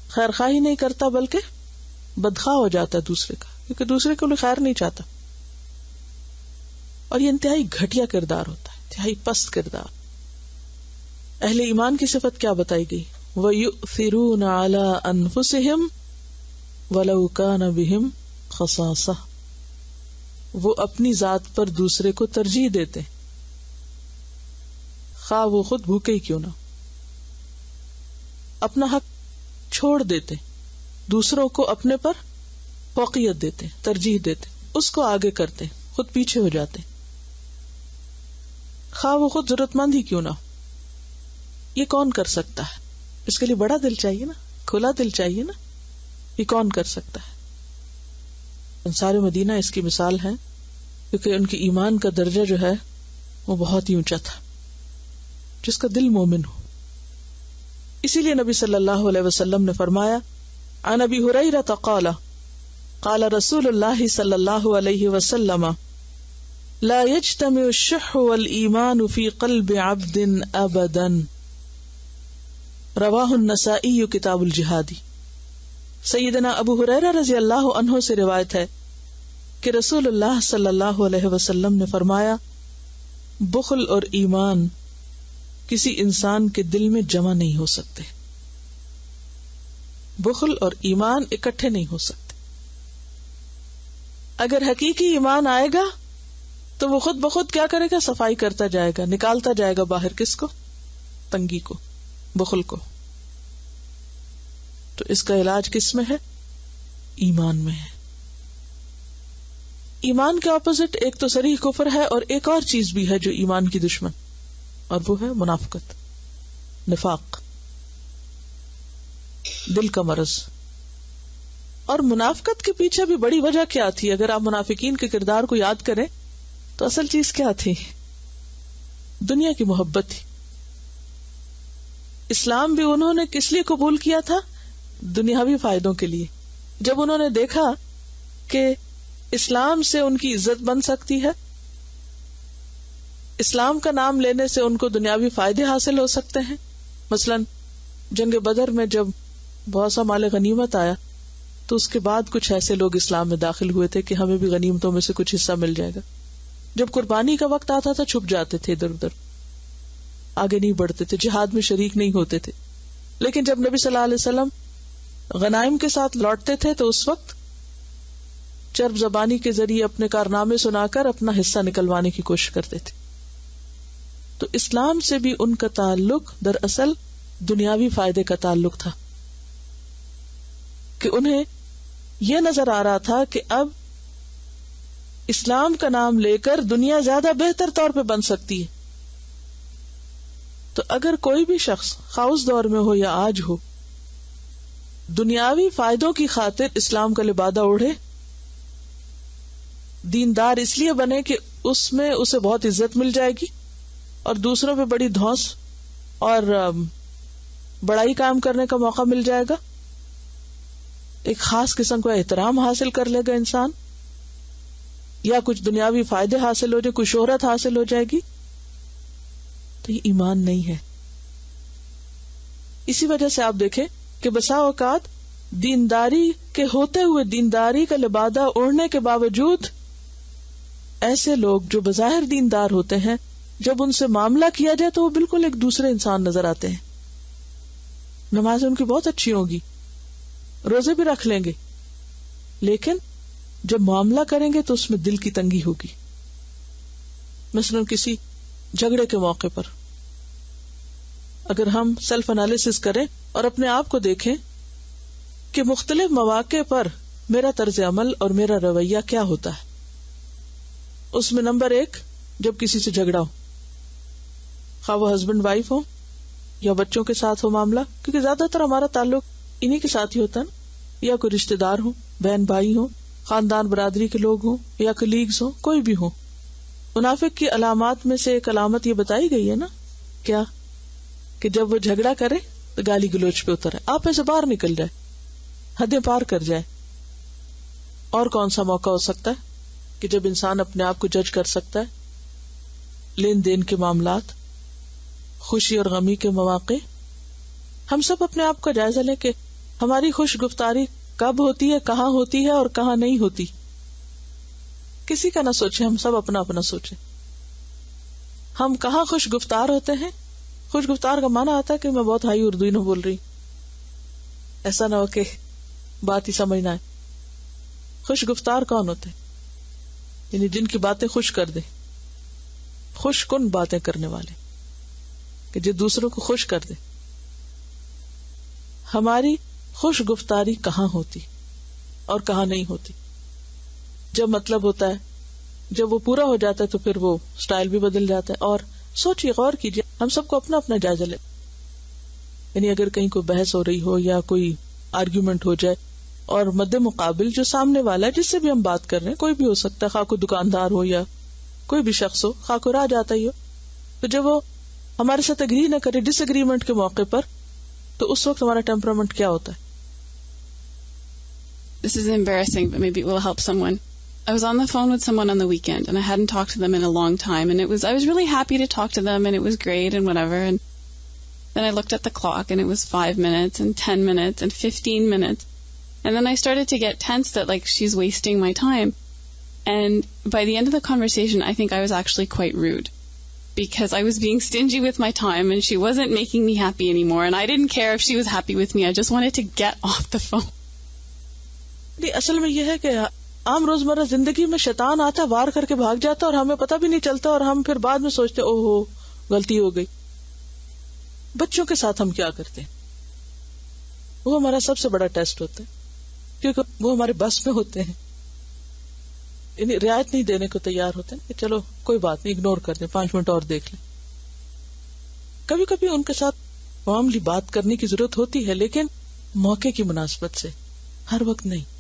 خیر خواہی نہیں کرتا بلکہ بدخواہ ہو جاتا ہے دوسرے کا، کیونکہ دوسرے کو خیر نہیں چاہتا. اور یہ انتہائی گھٹیا کردار ہوتا ہے، انتہائی پست کردار. اہل ایمان کی صفت کیا بتائی گئی؟ وَيُؤْثِرُونَ عَلَىٰ أَنفُسِهِمْ وَلَوْ كَانَ بِهِمْ خَصَاصَةٌ، وہ اپنی ذات پر دوسرے کو ترجیح دیتے خواہ وہ خود بھوکے ہی کیوں نہ. اپنا حق چھوڑ دیتے، دوسروں کو اپنے پر فوقیت دیتے، ترجیح دیتے، اس کو آگے کرتے، خود پیچھے ہو جاتے، خواہ وہ خود ضرورت مند ہی کیوں نہ. یہ کون کر سکتا ہے؟ اس کے لیے بڑا دل چاہیے نا، کھلا دل چاہیے نا. یہ کون کر سکتا ہے؟ انصار مدینہ اس کی مثال ہے، کیونکہ ان کی ایمان کا درجہ جو ہے وہ بہت ہی اونچا تھا، جس کا دل مومن ہو. اسی لیے نبی صلی اللہ علیہ وسلم نے فرمایا، عن ابی ہریرہ قال قال رسول اللہ صلی اللہ علیہ وسلم لا يجتمع الشح والایمان فی قلب عبد ابدا. رواہ النسائی کتاب الجہاد. سیدنا ابو ہریرہ رضی اللہ عنہ سے روایت ہے کہ رسول اللہ صلی اللہ علیہ وسلم نے فرمایا، بخل اور ایمان کسی انسان کے دل میں جمع نہیں ہو سکتے. بخل اور ایمان اکٹھے نہیں ہو سکتے. اگر حقیقی ایمان آئے گا تو وہ خود بخود کیا کرے گا؟ صفائی کرتا جائے گا، نکالتا جائے گا باہر. کس کو؟ تنگی کو، بخل کو. تو اس کا علاج کس میں ہے؟ ایمان میں ہے. ایمان کے اپوزٹ ایک تو صریح کفر ہے، اور ایک اور چیز بھی ہے جو ایمان کی دشمن، اور وہ ہے منافقت، نفاق، دل کا مرض. اور منافقت کے پیچھے بھی بڑی وجہ کیا تھی؟ اگر آپ منافقین کے کردار کو یاد کریں تو اصل چیز کیا تھی؟ دنیا کی محبت تھی. اسلام بھی انہوں نے کس لیے قبول کیا تھا؟ دنیاوی فائدوں کے لیے. جب انہوں نے دیکھا کہ اسلام سے ان کی عزت بن سکتی ہے، اسلام کا نام لینے سے ان کو دنیاوی فائدے حاصل ہو سکتے ہیں. مثلا جنگ بدر میں جب بہت سا مال غنیمت آیا تو اس کے بعد کچھ ایسے لوگ اسلام میں داخل ہوئے تھے کہ ہمیں بھی غنیمتوں میں سے کچھ حصہ مل جائے گا. جب قربانی کا وقت آتا تھا چھپ جاتے تھے ادھر ادھر، آگے نہیں بڑھتے تھے، جہاد میں شریک نہیں ہوتے تھے. لیکن جب نبی صلی اللہ علیہ وسلم غنائم کے ساتھ لوٹتے تھے تو اس وقت چرب زبانی کے ذریعے اپنے کارنامے سنا کر اپنا حصہ نکلوانے کی کوشش کرتے تھے. تو اسلام سے بھی ان کا تعلق دراصل دنیاوی فائدے کا تعلق تھا، کہ انہیں یہ نظر آ رہا تھا کہ اب اسلام کا نام لے کر دنیا زیادہ بہتر طور پہ بن سکتی ہے. تو اگر کوئی بھی شخص خواہ اس دور میں ہو یا آج ہو دنیاوی فائدوں کی خاطر اسلام کا لبادہ اوڑھے، دیندار اس لیے بنے کہ اس میں اسے بہت عزت مل جائے گی اور دوسروں پہ بڑی دھونس اور بڑائی کام کرنے کا موقع مل جائے گا، ایک خاص قسم کا احترام حاصل کر لے گا انسان، یا کچھ دنیاوی فائدے حاصل ہو جائے، کوئی شہرت حاصل ہو جائے گی، تو یہ ایمان نہیں ہے. اسی وجہ سے آپ دیکھیں کہ بسا اوقات دینداری کے ہوتے ہوئے دینداری کا لبادہ اوڑھنے کے باوجود ایسے لوگ جو بظاہر دیندار ہوتے ہیں، جب ان سے معاملہ کیا جائے تو وہ بالکل ایک دوسرے انسان نظر آتے ہیں. نمازیں ان کی بہت اچھی ہوگی، روزے بھی رکھ لیں گے، لیکن جب معاملہ کریں گے تو اس میں دل کی تنگی ہوگی. مثلا کسی جھگڑے کے موقع پر اگر ہم سیلف انالیسس کریں اور اپنے آپ کو دیکھیں کہ مختلف مواقع پر میرا طرز عمل اور میرا رویہ کیا ہوتا ہے، اس میں نمبر 1 جب کسی سے جھگڑا ہو، خواہ وہ ہسبینڈ وائف ہو یا بچوں کے ساتھ ہو معاملہ، کیونکہ زیادہ تر ہمارا تعلق انہی کے ساتھ ہی ہوتا ہے نا. یا کوئی رشتے دار ہوں، بہن بھائی ہوں، خاندان برادری کے لوگ ہوں یا کلیگز ہوں، کوئی بھی ہوں. منافق کی علامات میں سے ایک علامت یہ بتائی گئی ہے نا، کیا کہ جب وہ جھگڑا کرے تو گالی گلوچ پہ اتر آئے، آپ میں سے باہر نکل جائے، حدیں پار کر جائے. اور کون سا موقع ہو سکتا ہے کہ جب انسان اپنے آپ کو جج کر سکتا ہے؟ لین دین کے معاملات، خوشی اور غمی کے مواقع. ہم سب اپنے آپ کا جائزہ لیں کہ ہماری خوش گفتاری کب ہوتی ہے، کہاں ہوتی ہے اور کہاں نہیں ہوتی. کسی کا نہ سوچیں، ہم سب اپنا اپنا سوچیں. ہم کہاں خوش گفتار ہوتے ہیں؟ خوش گفتار کا معنی آتا ہے کہ میں بہت ہائی اردو نہ بول رہی، ایسا نہ ہو کہ بات ہی سمجھ نہ آئے. خوش گفتار کون ہوتے ہیں؟ یعنی جن کی باتیں خوش کر دے، خوش کن باتیں کرنے والے، کہ جو دوسروں کو خوش کر دے. ہماری خوش گفتاری کہاں ہوتی اور کہاں نہیں ہوتی؟ جب مطلب ہوتا ہے، جب وہ پورا ہو جاتا ہے تو پھر وہ سٹائل بھی بدل جاتا ہے. اور سوچیے، غور کیجیے، ہم سب کو اپنا اپنا جائزہ لے. یعنی اگر کہیں کوئی بحث ہو رہی ہو یا کوئی آرگیومنٹ ہو جائے اور مد مقابل جو سامنے والا ہے جس سے بھی ہم بات کر رہے ہیں، کوئی بھی ہو سکتا ہے، خواہ کوئی دکاندار ہو یا کوئی بھی شخص ہو، خواہ کوئی راہ جاتا ہی ہو، تو جب وہ ہمارے ساتھ اگری نہ کرے ڈس اگریمنٹ کے موقع پر، تو اس وقت ہمارا ٹیمپرامنٹ کیا ہوتا ہے؟ This is embarrassing, but maybe it will help someone. I was on the phone with someone on the weekend, and I hadn't talked to them in a long time, and I was really happy to talk to them, and it was great and whatever, and then I looked at the clock, and it was 5 minutes, and 10 minutes, and 15 minutes, and then I started to get tense that, like, she's wasting my time, and by the end of the conversation, I think I was actually quite rude, because I was being stingy with my time, and she wasn't making me happy anymore, and I didn't care if she was happy with me, I just wanted to get off the phone. اصل میں یہ ہے کہ عام روزمرہ زندگی میں شیطان آتا ہے، وار کر کے بھاگ جاتا ہے، اور ہمیں پتہ بھی نہیں چلتا، اور ہم پھر بعد میں سوچتے او ہو غلطی ہو گئی. بچوں کے ساتھ ہم کیا کرتے ہیں؟ وہ ہمارا سب سے بڑا ٹیسٹ ہوتا ہے، کیونکہ وہ ہمارے بس میں ہوتے ہیں، یعنی رعایت نہیں دینے کو تیار ہوتے ہیں کہ چلو کوئی بات نہیں، اگنور کر دیں، 5 منٹ اور دیکھ لیں. کبھی کبھی ان کے ساتھ معاملی بات کرنے کی ضرورت ہوتی ہے، لیکن موقع کی مناسبت سے، ہر وقت نہیں.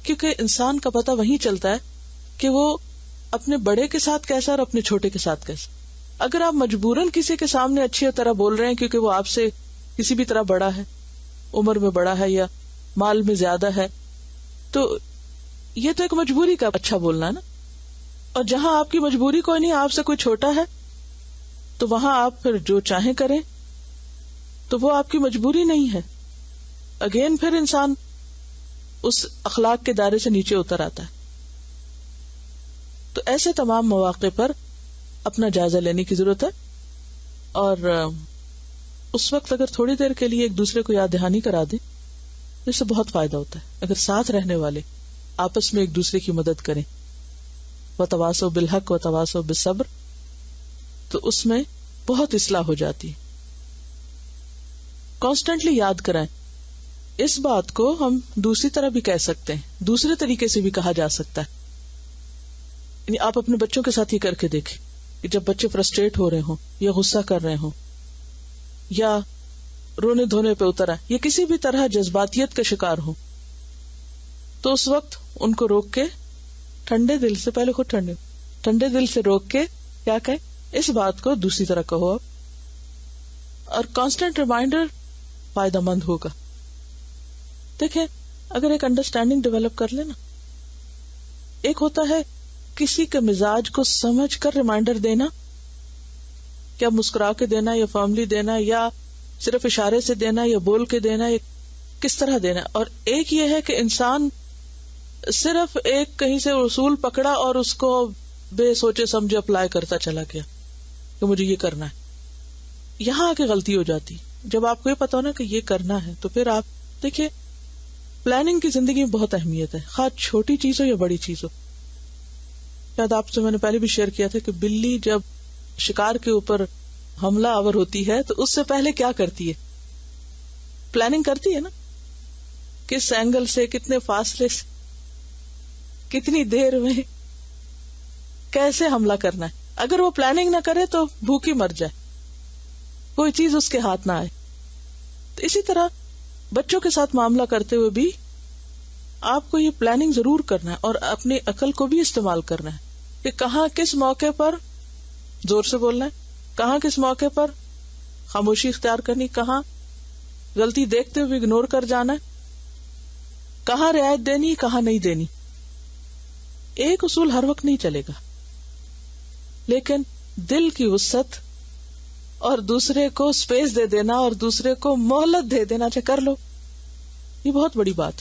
کیونکہ انسان کا پتہ وہیں چلتا ہے کہ وہ اپنے بڑے کے ساتھ کیسا اور اپنے چھوٹے کے ساتھ کیسا. اگر آپ مجبوراً کسی کے سامنے اچھی طرح بول رہے ہیں کیونکہ وہ آپ سے کسی بھی طرح بڑا ہے، عمر میں بڑا ہے یا مال میں زیادہ ہے، تو یہ تو ایک مجبوری کا اچھا بولنا ہے نا. اور جہاں آپ کی مجبوری کوئی نہیں، آپ سے کوئی چھوٹا ہے، تو وہاں آپ پھر جو چاہیں کریں، تو وہ آپ کی مجبوری نہیں ہے. اگین پھر انسان اس اخلاق کے دائرے سے نیچے اتر آتا ہے. تو ایسے تمام مواقع پر اپنا جائزہ لینے کی ضرورت ہے. اور اس وقت اگر تھوڑی دیر کے لیے ایک دوسرے کو یاد دہانی کرا دیں تو اس سے بہت فائدہ ہوتا ہے. اگر ساتھ رہنے والے آپس میں ایک دوسرے کی مدد کریں، وتواصوا بالحق وتواصوا بالصبر، تو اس میں بہت اصلاح ہو جاتی ہے. کانسٹنٹلی یاد کرائیں. اس بات کو ہم دوسری طرح بھی کہہ سکتے ہیں، دوسرے طریقے سے بھی کہا جا سکتا ہے. یعنی آپ اپنے بچوں کے ساتھ یہ کر کے دیکھیں کہ جب بچے فرسٹریٹ ہو رہے ہوں یا غصہ کر رہے ہوں یا رونے دھونے پہ اتر آئے یا کسی بھی طرح جذباتیت کا شکار ہوں، تو اس وقت ان کو روک کے ٹھنڈے دل سے، پہلے خود ٹھنڈے دل سے روک کے کیا کہیں، اس بات کو دوسری طرح کہو. اور کانسٹنٹ ریمائنڈر فائدہ مند ہوگا. دیکھیں، اگر ایک انڈرسٹینڈنگ ڈیولپ کر لینا، ایک ہوتا ہے کسی کے مزاج کو سمجھ کر ریمائنڈر دینا، کیا مسکرا کے دینا یا فارملی دینا یا صرف اشارے سے دینا یا بول کے دینا یا کس طرح دینا. اور ایک یہ ہے کہ انسان صرف ایک کہیں سے اصول پکڑا اور اس کو بے سوچے سمجھے اپلائی کرتا چلا گیا کہ مجھے یہ کرنا ہے. یہاں آ کے غلطی ہو جاتی. جب آپ کو یہ پتا ہو نا کہ یہ کرنا ہے، تو پھر آپ دیکھیے، پلاننگ کی زندگی میں بہت اہمیت ہے، خواہ چھوٹی چیز ہو یا بڑی چیز ہو. شاید آپ سے میں نے پہلے بھی شیئر کیا تھا کہ بلی جب شکار کے اوپر حملہ آور ہوتی ہے تو اس سے پہلے کیا کرتی ہے؟ پلاننگ کرتی ہے نا، کس اینگل سے، کتنے فاصلے سے، کتنی دیر میں، کیسے حملہ کرنا ہے. اگر وہ پلاننگ نہ کرے تو بھوکی مر جائے، کوئی چیز اس کے ہاتھ نہ آئے. تو اسی طرح بچوں کے ساتھ معاملہ کرتے ہوئے بھی آپ کو یہ پلاننگ ضرور کرنا ہے اور اپنی عقل کو بھی استعمال کرنا ہے کہ کہاں کس موقع پر زور سے بولنا ہے, کہاں کس موقع پر خاموشی اختیار کرنی, کہاں غلطی دیکھتے ہوئے اگنور کر جانا ہے, کہاں رعایت دینی کہاں نہیں دینی. ایک اصول ہر وقت نہیں چلے گا, لیکن دل کی وسعت اور دوسرے کو سپیس دے دینا اور دوسرے کو مہلت دے دینا, چاہے کر لو, یہ بہت بڑی بات.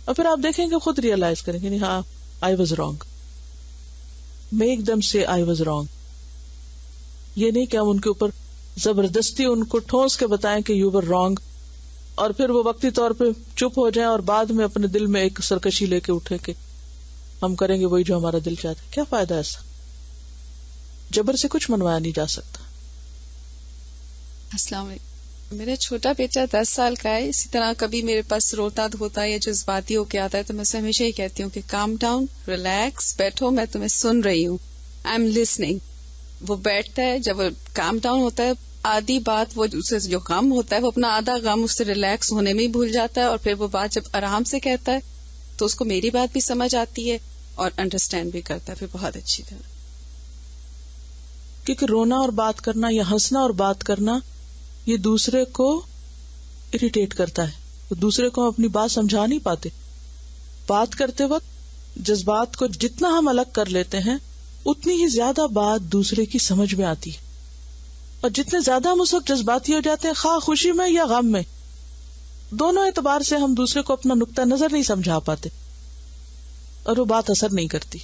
اور پھر آپ دیکھیں گے خود ریئلائز کریں گے, ہاں I was wrong. Make them سے آئی واز رانگ. یہ نہیں کہ ہم ان کے اوپر زبردستی ان کو ٹھونس کے بتائیں کہ یو ور رانگ, اور پھر وہ وقتی طور پہ چپ ہو جائیں اور بعد میں اپنے دل میں ایک سرکشی لے کے اٹھے کہ ہم کریں گے وہی جو ہمارا دل چاہتا ہے. کیا فائدہ ایسا؟ جبر سے کچھ منوایا نہیں جا سکتا. السلام علیکم. میرا چھوٹا بیٹا 10 سال کا ہے. اسی طرح کبھی میرے پاس روتا ہوتا ہے یا جذباتی ہو کے آتا ہے تو میں اسے ہمیشہ ہی کہتی ہوں کہ کام ڈاؤن, ریلیکس, بیٹھو, میں تمہیں سن رہی ہوں, آئی ایم لسننگ. وہ بیٹھتا ہے, جب وہ کام ڈاؤن ہوتا ہے آدھی بات وہ اسے جو غم ہوتا ہے وہ اپنا آدھا غم اس سے ریلیکس ہونے میں ہی بھول جاتا ہے, اور پھر وہ بات جب آرام سے کہتا ہے تو اس کو میری بات بھی سمجھ آتی ہے اور انڈرسٹینڈ بھی کرتا ہے پھر بہت اچھی طرح. کیونکہ رونا اور بات کرنا یا ہنسنا اور بات کرنا یہ دوسرے کو اریٹیٹ کرتا ہے, دوسرے کو ہم اپنی بات سمجھا نہیں پاتے. بات کرتے وقت جذبات کو جتنا ہم الگ کر لیتے ہیں اتنی ہی زیادہ بات دوسرے کی سمجھ میں آتی ہے, اور جتنے زیادہ ہم اس وقت جذباتی ہو جاتے ہیں, خواہ خوشی میں یا غم میں, دونوں اعتبار سے ہم دوسرے کو اپنا نقطہ نظر نہیں سمجھا پاتے اور وہ بات اثر نہیں کرتی,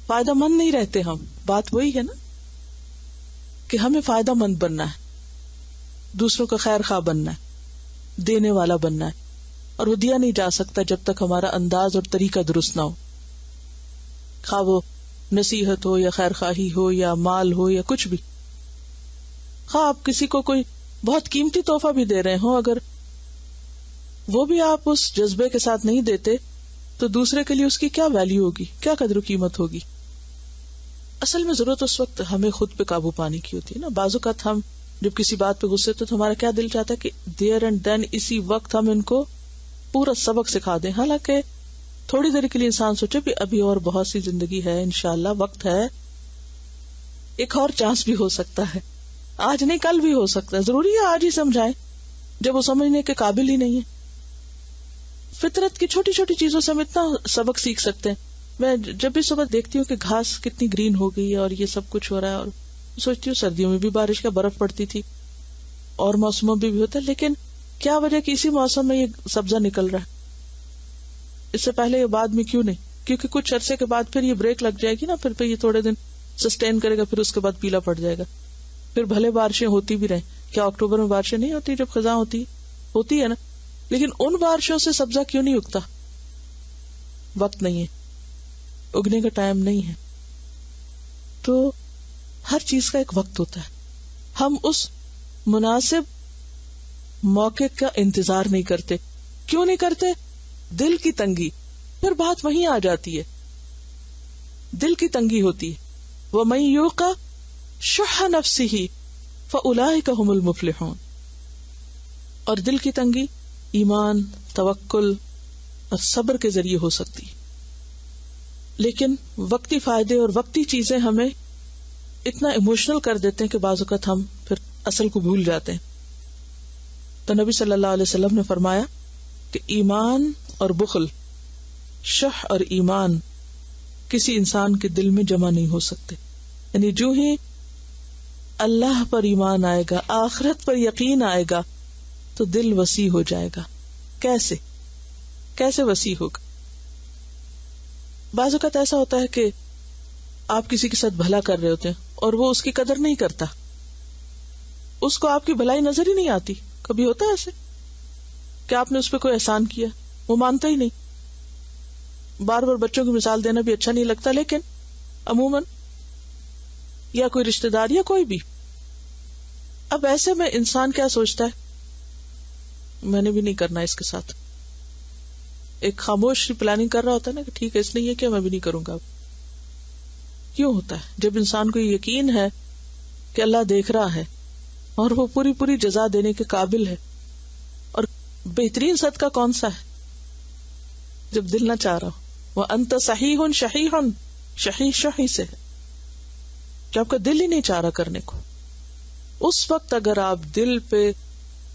فائدہ مند نہیں رہتے ہم. بات وہی ہے نا کہ ہمیں فائدہ مند بننا ہے, دوسروں کا خیر خواہ بننا ہے, دینے والا بننا ہے, اور وہ دیا نہیں جا سکتا جب تک ہمارا انداز اور طریقہ درست نہ ہو. خواہ وہ نصیحت ہو یا خیر خواہی ہو یا مال ہو یا کچھ بھی, خواہ آپ کسی کو کوئی بہت قیمتی تحفہ بھی دے رہے ہوں, اگر وہ بھی آپ اس جذبے کے ساتھ نہیں دیتے تو دوسرے کے لیے اس کی کیا ویلیو ہوگی, کیا قدر و قیمت ہوگی. اصل میں ضرورت اس وقت ہمیں خود پہ قابو پانے کی ہوتی ہے نا. بعض اوقات ہم جب کسی بات پہ غصے تو ہمارا کیا دل چاہتا ہے کہ دیر اینڈ دین اسی وقت ہم ان کو پورا سبق سکھا دیں, حالانکہ تھوڑی دیر کے لیے انسان سوچے بھی ابھی اور بہت سی زندگی ہے, انشاءاللہ وقت ہے, ایک اور چانس بھی ہو سکتا ہے, آج نہیں کل بھی ہو سکتا ہے. ضروری ہے آج ہی سمجھائیں جب وہ سمجھنے کے قابل ہی نہیں ہے. فطرت کی چھوٹی چھوٹی چیزوں سے ہم اتنا سبق سیکھ سکتے ہیں. میں جب بھی صبح دیکھتی ہوں کہ گھاس کتنی گرین ہو گئی ہے اور یہ سب کچھ ہو رہا ہے, اور سوچتی ہوں سردیوں میں بھی بارش کا برف پڑتی تھی اور موسموں میں بھی ہوتا ہے, لیکن کیا وجہ کہ اسی موسم میں یہ سبزہ نکل رہا ہے, اس سے پہلے یا بعد میں کیوں نہیں؟ کیونکہ کچھ عرصے کے بعد پھر یہ بریک لگ جائے گی نا, پھر یہ تھوڑے دن سسٹین کرے گا, پھر اس کے بعد پیلا پڑ جائے گا. پھر بھلے بارشیں ہوتی بھی رہیں, کیا اکتوبر میں بارشیں نہیں ہوتی جب خزاں ہوتی ہے نا, لیکن ان بارشوں سے سبزہ کیوں نہیں اگتا؟ وقت نہیں ہے, اگنے کا ٹائم نہیں ہے. تو ہر چیز کا ایک وقت ہوتا ہے. ہم اس مناسب موقع کا انتظار نہیں کرتے. کیوں نہیں کرتے؟ دل کی تنگی. پھر بات وہیں آ جاتی ہے, دل کی تنگی ہوتی ہے. وَمَن يُوقَ شُحَّ نَفْسِهِ فَأُولَٰئِكَ هُمُ الْمُفْلِحُونَ. اور دل کی تنگی ایمان, توکل اور صبر کے ذریعے ہو سکتی, لیکن وقتی فائدے اور وقتی چیزیں ہمیں اتنا ایموشنل کر دیتے ہیں کہ بعض اوقات ہم پھر اصل کو بھول جاتے ہیں. تو نبی صلی اللہ علیہ وسلم نے فرمایا کہ ایمان اور بخل, شح اور ایمان کسی انسان کے دل میں جمع نہیں ہو سکتے. یعنی جو ہی اللہ پر ایمان آئے گا, آخرت پر یقین آئے گا, تو دل وسیع ہو جائے گا. کیسے وسیع ہوگا؟ بعض اوقات ایسا ہوتا ہے کہ آپ کسی کے ساتھ بھلا کر رہے ہوتے ہیں اور وہ اس کی قدر نہیں کرتا, اس کو آپ کی بھلائی نظر ہی نہیں آتی. کبھی ہوتا ہے ایسے کہ آپ نے اس پہ کوئی احسان کیا, وہ مانتا ہی نہیں. بار بار بچوں کی مثال دینا بھی اچھا نہیں لگتا, لیکن عموماً یا کوئی رشتہ دار یا کوئی بھی. اب ایسے میں انسان کیا سوچتا ہے, میں نے بھی نہیں کرنا اس کے ساتھ. ایک خاموش پلاننگ کر رہا ہوتا ہے نا کہ ٹھیک ہے اس نے یہ کیا, میں بھی نہیں کروں گا. کیوں ہوتا ہے؟ جب انسان کو یقین ہے کہ اللہ دیکھ رہا ہے اور وہ پوری جزا دینے کے قابل ہے, بہترین صدقہ کون سا ہے؟ جب دل نہ چاہ رہا ہو. وَأَنْتَ صَحِيحٌ شَحِيحٌ، شحیح شحیح سے ہے کہ آپ کا دل ہی نہیں چاہ رہا کرنے کو. اس وقت اگر آپ دل پہ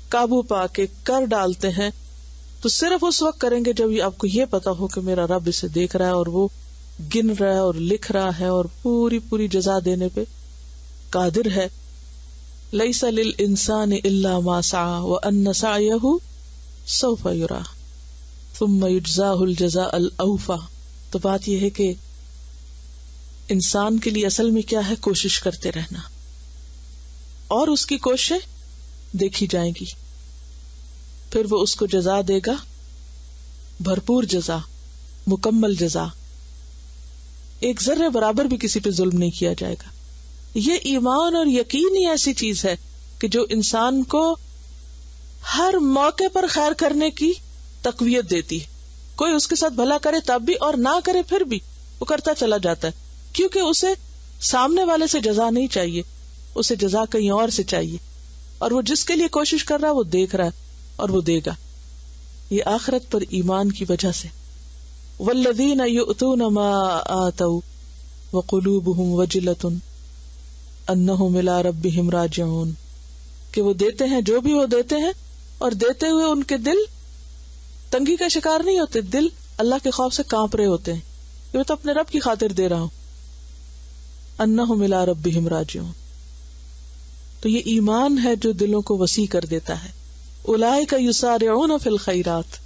قابو پا کے کر ڈالتے ہیں تو صرف اس وقت کریں گے جب آپ کو یہ پتا ہو کہ میرا رب اسے دیکھ رہا ہے اور وہ گن رہا ہے اور لکھ رہا ہے اور پوری پوری جزا دینے پہ قادر ہے. لیس للانسان الا ما سعى وان سعيه سوف يرى ثم يجزاه الجزاء الاوفى. تو بات یہ ہے کہ انسان کے لیے اصل میں کیا ہے؟ کوشش کرتے رہنا، اور اس کی کوششیں دیکھی جائیں گی، پھر وہ اس کو جزا دے گا، بھرپور جزا، مکمل جزا. ایک ذرے برابر بھی کسی پہ ظلم نہیں کیا جائے گا. یہ ایمان اور یقین ہی ایسی چیز ہے کہ جو انسان کو ہر موقع پر خیر کرنے کی تقویت دیتی ہے. کوئی اس کے ساتھ بھلا کرے تب بھی اور نہ کرے پھر بھی وہ کرتا چلا جاتا ہے، کیونکہ اسے سامنے والے سے جزا نہیں چاہیے، اسے جزا کہیں اور سے چاہیے، اور وہ جس کے لیے کوشش کر رہا ہے وہ دیکھ رہا ہے اور وہ دے گا. یہ آخرت پر ایمان کی وجہ سے. والذین یؤتون ما آتوا وقلوبهم وجلۃ انہم الی ربہم راجعون، کہ وہ دیتے ہیں جو بھی وہ دیتے ہیں اور دیتے ہوئے ان کے دل تنگی کا شکار نہیں ہوتے، دل اللہ کے خوف سے کانپ رہے ہوتے ہیں کہ میں تو اپنے رب کی خاطر دے رہا ہوں. انہم الی ربہم راجعون. تو یہ ایمان ہے جو دلوں کو وسیع کر دیتا ہے. اولئک یسارعون فی الخیرات.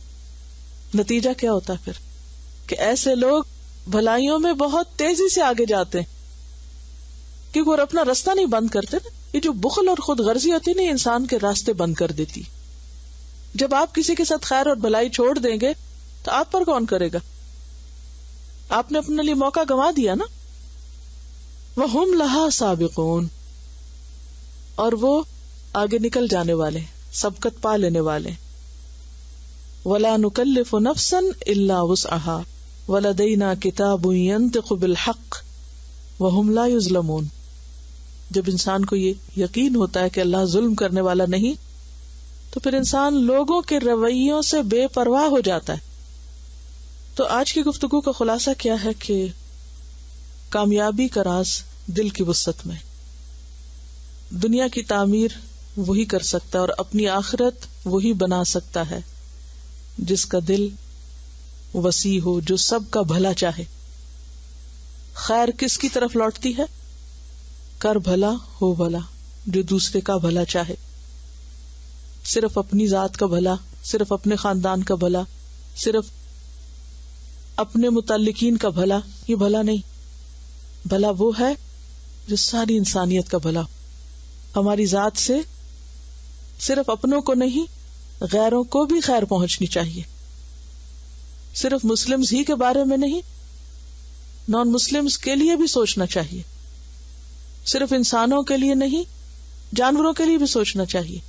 نتیجہ کیا ہوتا ہے پھر؟ کہ ایسے لوگ بھلائیوں میں بہت تیزی سے آگے جاتے ہیں، کیونکہ وہ اپنا راستہ نہیں بند کرتے نا. یہ جو بخل اور خود غرضی ہوتی نا، انسان کے راستے بند کر دیتی. جب آپ کسی کے ساتھ خیر اور بھلائی چھوڑ دیں گے تو آپ پر کون کرے گا؟ آپ نے اپنے لیے موقع گنوا دیا نا. وَهُمْ لَهَا سَابِقُونَ. اور وہ آگے نکل جانے والے، سبقت پا لینے والے. وَلَا نُكَلِّفُ نَفْسًا إِلَّا وُسْعَهَا وَلَدَيْنَا كِتَابٌ يَنطِقُ بِالْحَقِّ وَهُمْ لَا يُظْلَمُونَ. جب انسان کو یہ یقین ہوتا ہے کہ اللہ ظلم کرنے والا نہیں، تو پھر انسان لوگوں کے رویوں سے بے پرواہ ہو جاتا ہے. تو آج کی گفتگو کا خلاصہ کیا ہے کہ کامیابی کا راز دل کی وسعت میں. دنیا کی تعمیر وہی کر سکتا ہے اور اپنی آخرت وہی بنا سکتا ہے جس کا دل وسیع ہو، جو سب کا بھلا چاہے. خیر کس کی طرف لوٹتی ہے؟ کر بھلا ہو بھلا، جو دوسرے کا بھلا چاہے. صرف اپنی ذات کا بھلا، صرف اپنے خاندان کا بھلا، صرف اپنے متعلقین کا بھلا، یہ بھلا نہیں. بھلا وہ ہے جو ساری انسانیت کا بھلا. ہماری ذات سے صرف اپنوں کو نہیں، غیروں کو بھی خیر پہنچنی چاہیے. صرف مسلمز ہی کے بارے میں نہیں، نان مسلمز کے لیے بھی سوچنا چاہیے. صرف انسانوں کے لیے نہیں، جانوروں کے لیے بھی سوچنا چاہیے.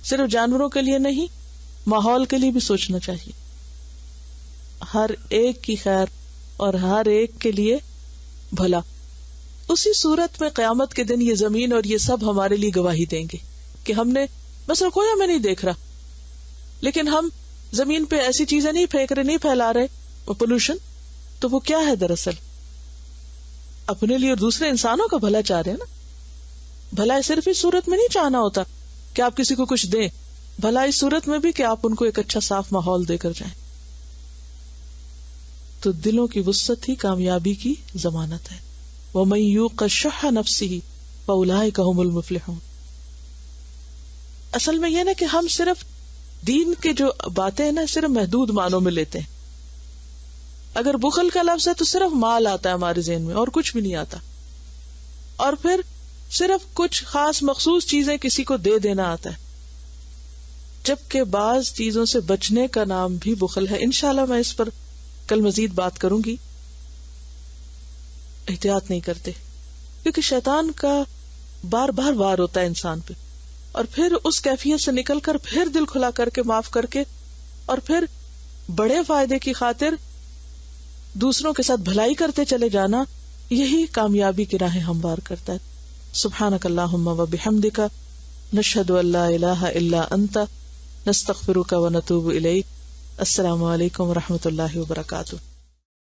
صرف جانوروں کے لیے نہیں، ماحول کے لیے بھی سوچنا چاہیے. ہر ایک کی خیر اور ہر ایک کے لیے بھلا. اسی صورت میں قیامت کے دن یہ زمین اور یہ سب ہمارے لیے گواہی دیں گے کہ ہم نے مثلا کوئی ہمیں نہیں دیکھ رہا، لیکن ہم زمین پہ ایسی چیزیں نہیں پھینک رہے، نہیں پھیلا رہے، وہ پولوشن. تو وہ کیا ہے؟ دراصل اپنے لیے اور دوسرے انسانوں کا بھلا چاہ رہے ہیں نا. بھلا صرف اس صورت میں نہیں چاہنا ہوتا کہ آپ کسی کو کچھ دیں، بھلا اس صورت میں بھی کہ آپ ان کو ایک اچھا صاف ماحول دے کر جائیں. تو دلوں کی وسعت ہی کامیابی کی ضمانت ہے. وَمَن يُوقَ شُحَّ نَفْسِهِ فَأُولَٰئِكَ هُمُ الْمُفْلِحُونَ. اصل میں یہ نا کہ ہم صرف دین کے جو باتیں ہیں نا صرف محدود معنوں میں لیتے ہیں. اگر بخل کا لفظ ہے تو صرف مال آتا ہے ہمارے ذہن میں اور کچھ بھی نہیں آتا. اور پھر صرف کچھ خاص مخصوص چیزیں کسی کو دے دینا آتا ہے، جبکہ بعض چیزوں سے بچنے کا نام بھی بخل ہے. انشاءاللہ میں اس پر کل مزید بات کروں گی. احتیاط نہیں کرتے کیونکہ شیطان کا بار بار وار ہوتا ہے انسان پہ، اور پھر اس کیفیت سے نکل کر پھر دل کھلا کر کے معاف کر کے اور پھر بڑے فائدے کی خاطر دوسروں کے ساتھ بھلائی کرتے چلے جانا، یہی کامیابی کی راہیں ہموار کرتا ہے. سبحانک اللہم و بحمدک، نشہد ان لا الہ الا انت، نستغفرک ونتوب الیک. السلام علیکم ورحمۃ اللہ وبرکاتہ.